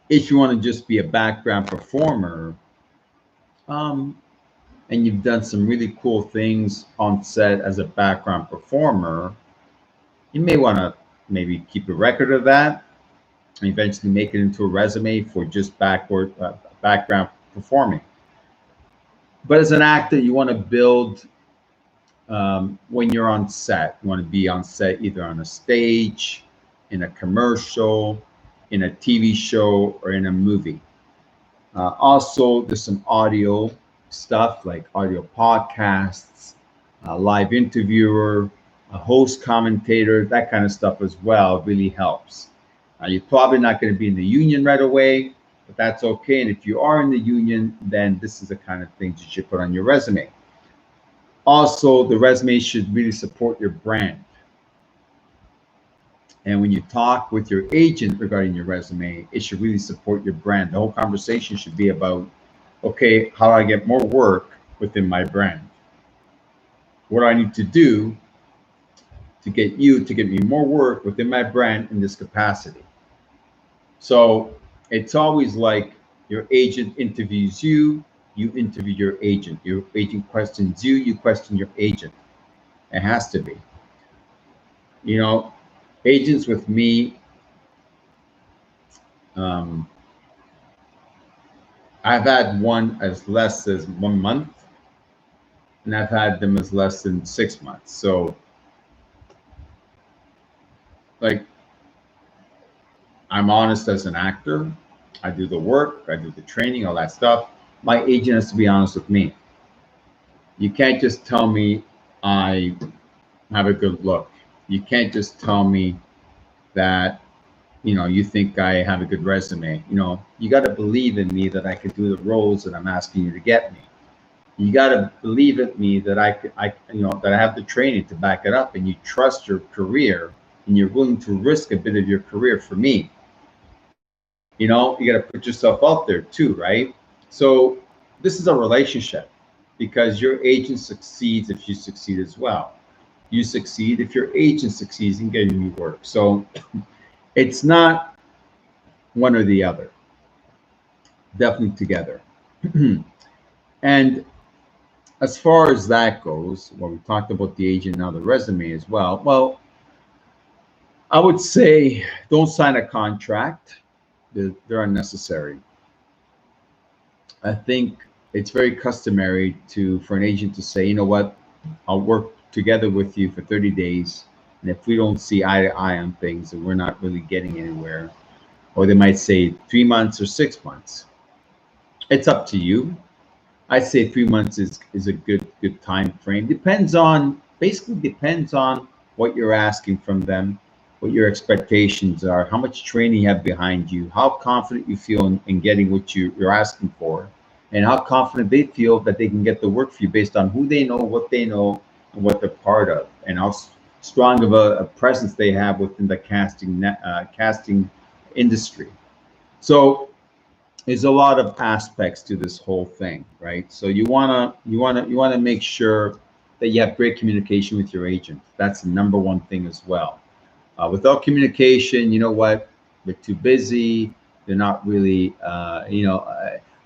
If you want to just be a background performer, um, and you've done some really cool things on set as a background performer, you may want to maybe keep a record of that and eventually make it into a resume for just background performing. But as an actor, you want to build when you're on set. You want to be on set either on a stage, in a commercial, in a TV show, or in a movie. Also, there's some audio stuff like audio podcasts, live interviewer, a host commentator, that kind of stuff as well really helps. You're probably not going to be in the union right away, but that's okay. And if you are in the union, then this is the kind of things you should put on your resume. Also, the resume should really support your brand. And when you talk with your agent regarding your resume, it should really support your brand. The whole conversation should be about, okay, how do I get more work within my brand? What do I need to do to get you to get me more work within my brand in this capacity? So it's always like your agent interviews you, you interview your agent questions you, you question your agent. It has to be. You know, agents with me, um, I've had one as less as 1 month, and I've had them as less than 6 months. So, like, I'm honest as an actor. I do the work, I do the training, all that stuff. My agent has to be honest with me. You can't just tell me I have a good look. You can't just tell me that, you think I have a good resume. You got to believe in me that I could do the roles that I'm asking you to get me. You got to believe in me that that I have the training to back it up, and you trust your career, and you're willing to risk a bit of your career for me. You got to put yourself out there too, right? So this is a relationship, because your agent succeeds if you succeed as well. You succeed if your agent succeeds in getting you work. So it's not one or the other, definitely together. And as far as that goes, well, we talked about the agent, now the resume as well. Well, I would say don't sign a contract. They're unnecessary. I think it's very customary for an agent to say, you know what, I'll work together with you for 30 days. And if we don't see eye to eye on things and we're not really getting anywhere, or they might say 3 months or 6 months. It's up to you. I'd say 3 months is a good time frame. Depends on what you're asking from them, what your expectations are, how much training you have behind you, how confident you feel in getting what you're asking for, and how confident they feel that they can get the work for you based on who they know, and what they're part of, and how strong of a presence they have within the casting industry. So there's a lot of aspects to this whole thing, right? So you wanna make sure that you have great communication with your agent. That's the number one thing as well. Without communication, you know what? They're too busy. They're not really,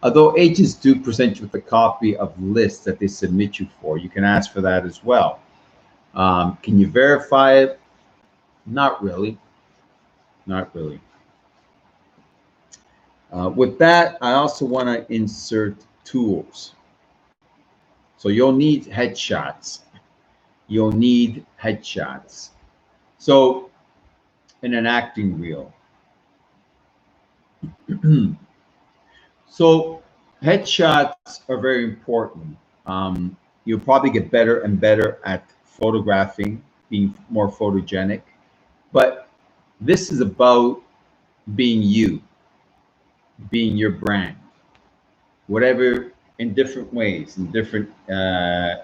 although agents do present you with a copy of lists that they submit you for, you can ask for that as well. Can you verify it? Not really. Not really. With that, I also want to insert tools. So you'll need headshots. You'll need headshots. So in an acting reel. So headshots are very important. You'll probably get better and better at photographing, being more photogenic. But this is about being you, being your brand. Whatever in different ways, in different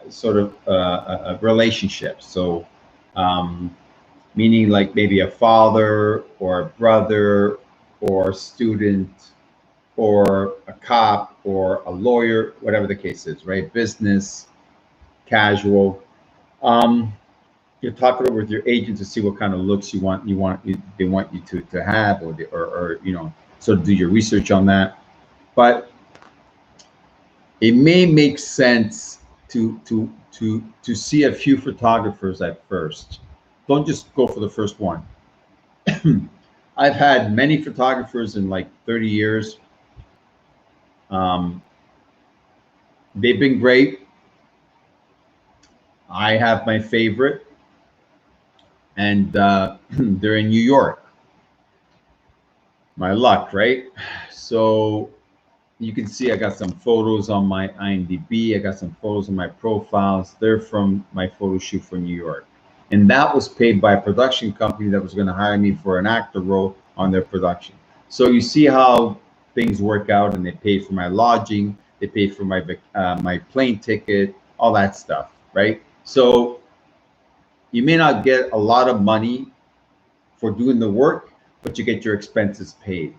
sort of relationships. So, um, meaning like maybe a father or a brother or a student or a cop or a lawyer, whatever the case is, right? Business, casual. Um, you talk it over with your agent to see what kind of looks they want you to have, or sort of do your research on that. But it may make sense to see a few photographers at first. Don't just go for the first one. I've had many photographers in like 30 years. Um, they've been great. I have my favorite, and they're in New York. My luck, right? So you can see I got some photos on my IMDb. I got some photos on my profiles. They're from my photo shoot for New York. And that was paid by a production company that was going to hire me for an actor role on their production. So you see how things work out, and they pay for my lodging, they pay for my plane ticket, all that stuff, right? So you may not get a lot of money for doing the work, but you get your expenses paid,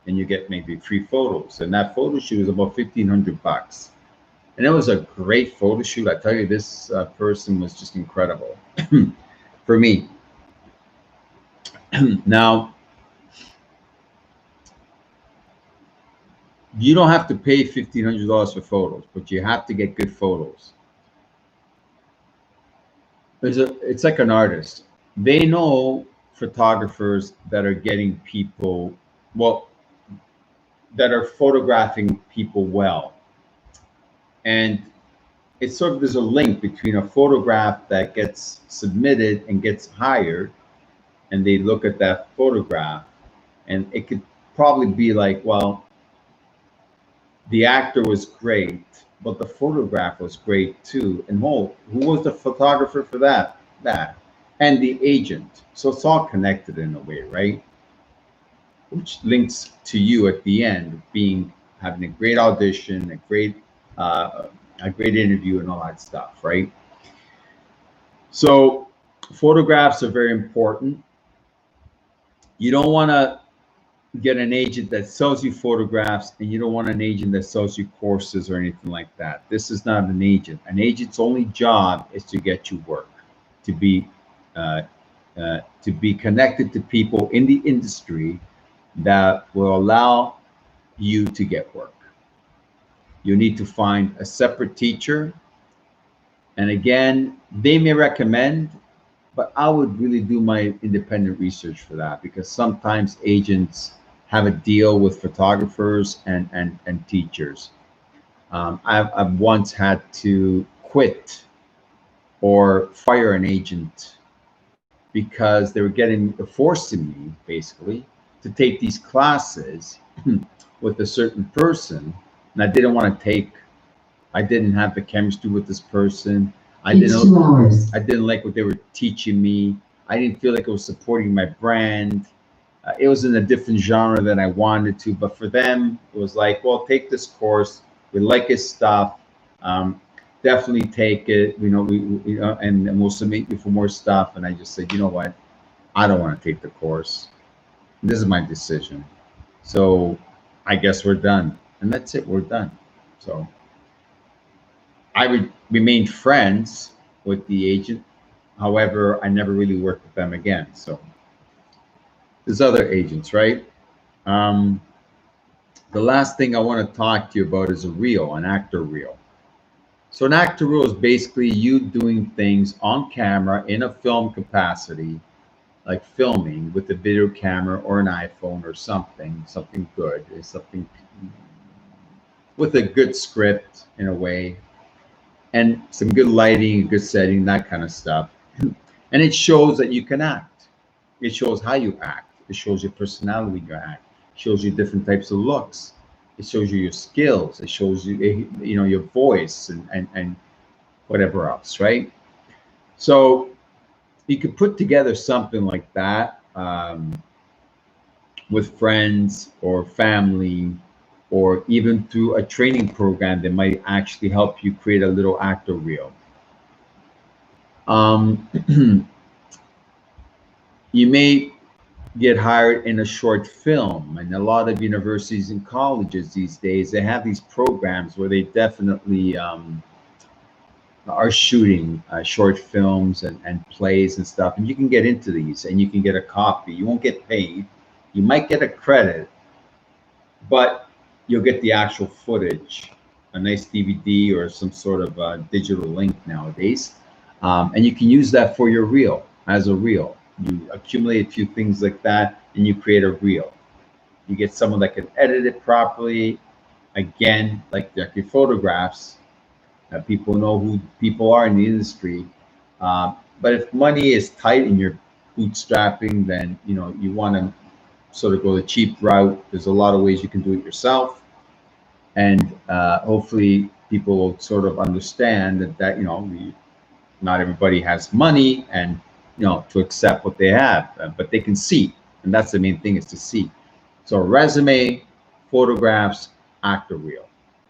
and you get maybe free photos. And that photo shoot was about $1,500, and it was a great photo shoot. I tell you, this person was just incredible for me. Now, you don't have to pay $1,500 for photos, but you have to get good photos. It's like an artist. They know photographers that are getting people, well, that are photographing people well. And it's sort of, there's a link between a photograph that gets submitted and gets hired, and they look at that photograph, and it could probably be like, well, the actor was great, but the photograph was great too. And who was the photographer for that? That. And the agent. So it's all connected in a way, right? Which links to you at the end, being having a great audition, uh, a great interview, and all that stuff, right? So photographs are very important. You don't want to get an agent that sells you photographs, and you don't want an agent that sells you courses or anything like that. This is not an agent. An agent's only job is to get you work, to be uh, to be connected to people in the industry that will allow you to get work. You need to find a separate teacher, and again, they may recommend, but I would really do my independent research for that, because sometimes agents have a deal with photographers and teachers. I've once had to quit or fire an agent because they were forcing me basically to take these classes with a certain person, and I didn't want to take. I didn't have the chemistry with this person. I didn't like what they were teaching me. I didn't feel like it was supporting my brand. It was in a different genre than I wanted to, but for them, it was like, well, take this course. We like his stuff. Definitely take it. And we'll submit you for more stuff. And I just said, you know what? I don't want to take the course. This is my decision. So I guess we're done. And that's it. We're done. So remained friends with the agent. However, I never really worked with them again. So there's other agents, right? Um, the last thing I want to talk to you about is an actor reel. So an actor reel is basically you doing things on camera in a film capacity, like filming with a video camera or an iPhone or something good, something with a good script in a way, and some good lighting, good setting, that kind of stuff. And it shows that you can act. It shows how you act. It shows your personality in your act. It shows you different types of looks. It shows you your skills. It shows you, your voice and whatever else, right? So you could put together something like that with friends or family, or even through a training program that might actually help you create a little actor reel. Um, you may get hired in a short film, and a lot of universities and colleges these days, they have these programs where they definitely are shooting short films and plays and stuff, and you can get into these and you can get a copy. You won't get paid, you might get a credit, but you'll get the actual footage, a nice DVD or some sort of digital link nowadays, and you can use that for your reel. As a reel, you accumulate a few things like that and you create a reel. You get someone that can edit it properly. Again, like your photographs, people know who people are in the industry. But if money is tight and you're bootstrapping, then you want to sort of go the cheap route. There's a lot of ways you can do it yourself, and hopefully people will sort of understand that not everybody has money, and to accept what they have, but they can see, and that's the main thing, is to see. So resume, photographs, actor reel.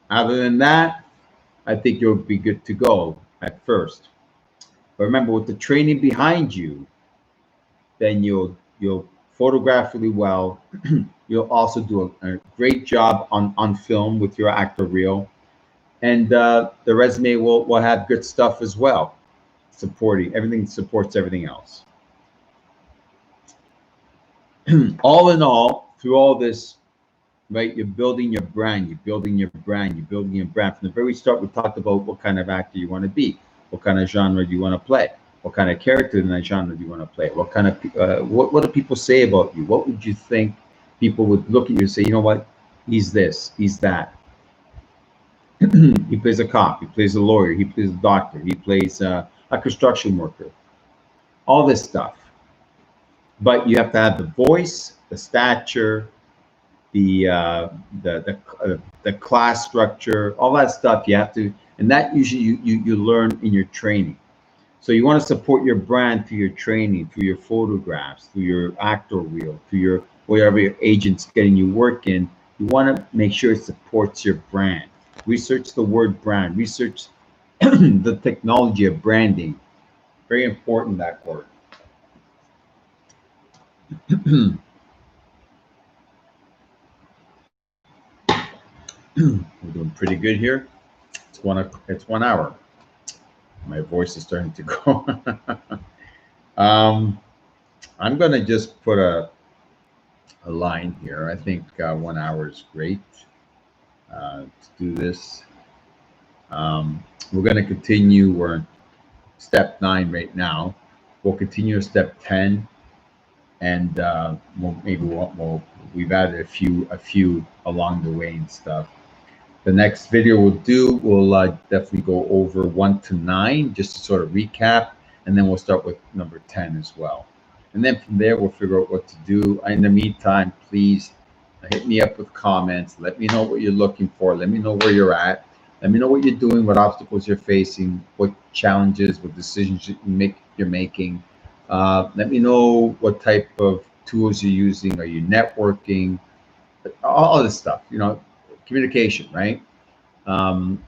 Other than that, I think you'll be good to go at first. But remember, with the training behind you, then you'll photograph really well. You'll also do a great job on film with your actor reel, and the resume will have good stuff as well, supporting everything, supports everything else. All in all, through all this, right, you're building your brand, you're building your brand, you're building your brand. From the very start, we talked about what kind of actor you want to be, what kind of genre do you want to play, what kind of character in that genre do you want to play, what kind of what do people say about you, what would you think people would look at you and say, you know what, he's this, he's that. He plays a cop, he plays a lawyer, he plays a doctor, he plays a construction worker, all this stuff. But you have to have the voice, the stature, the the class structure, all that stuff you have to, and that usually you learn in your training. So you want to support your brand through your training, through your photographs, through your actor reel, through your whatever your agent's getting you work in. You want to make sure it supports your brand. Research the word brand. Research the technology of branding. Very important, that word. We're doing pretty good here. It's 1 hour. My voice is starting to go. I'm gonna just put a line here. I think 1 hour is great to do this. We're gonna continue. We're in step 9 right now. We'll continue step 10, and we've added a few along the way and stuff. The next video we'll definitely go over 1 to 9, just to sort of recap, and then we'll start with number 10 as well. And then from there, we'll figure out what to do. In the meantime, please hit me up with comments. Let me know what you're looking for. Let me know where you're at. Let me know what you're doing, what obstacles you're facing, what challenges, what decisions you're making. Let me know what type of tools you're using. Are you networking? All this stuff, communication, right? And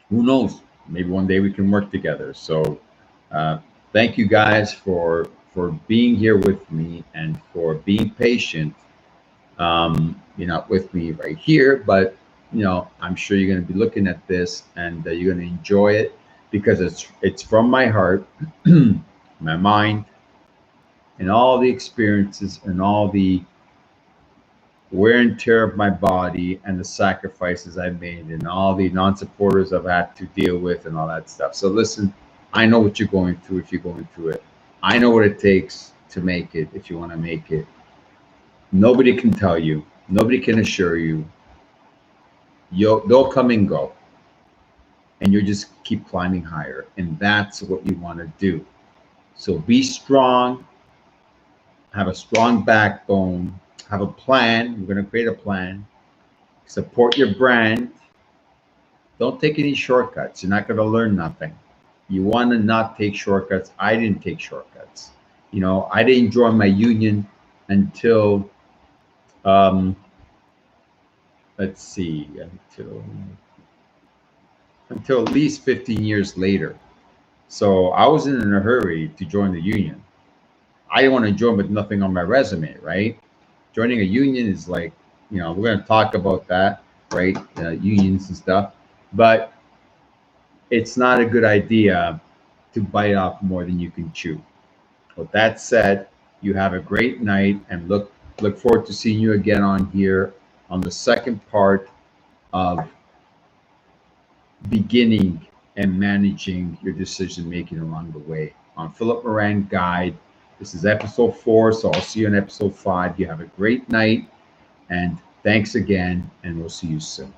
who knows? Maybe one day we can work together. So thank you guys for being here with me and for being patient. You're not with me right here, but I'm sure you're going to be looking at this and you're going to enjoy it, because it's from my heart, my mind, and all the experiences and all the wear and tear of my body and the sacrifices I made and all the non-supporters I've had to deal with and all that stuff. So listen, I know what you're going through if you're going through it. I know what it takes to make it if you want to make it. Nobody can tell you. Nobody can assure you. They'll come and go. And you just keep climbing higher. And that's what you want to do. So be strong. Have a strong backbone. Have a plan. We're going to create a plan. Support your brand. Don't take any shortcuts. You're not going to learn nothing. You want to not take shortcuts. I didn't take shortcuts. I didn't join my union until Um, let's see, until at least 15 years later. So I wasn't in a hurry to join the union. I didn't want to join with nothing on my resume, right? Joining a union is like, we're going to talk about that, right? Unions and stuff. But it's not a good idea to bite off more than you can chew. With that said, you have a great night and look forward to seeing you again on here on the second part of beginning and managing your decision making along the way. On Philip Moran Guide. This is episode 4, so I'll see you in episode 5. You have a great night and thanks again, and we'll see you soon.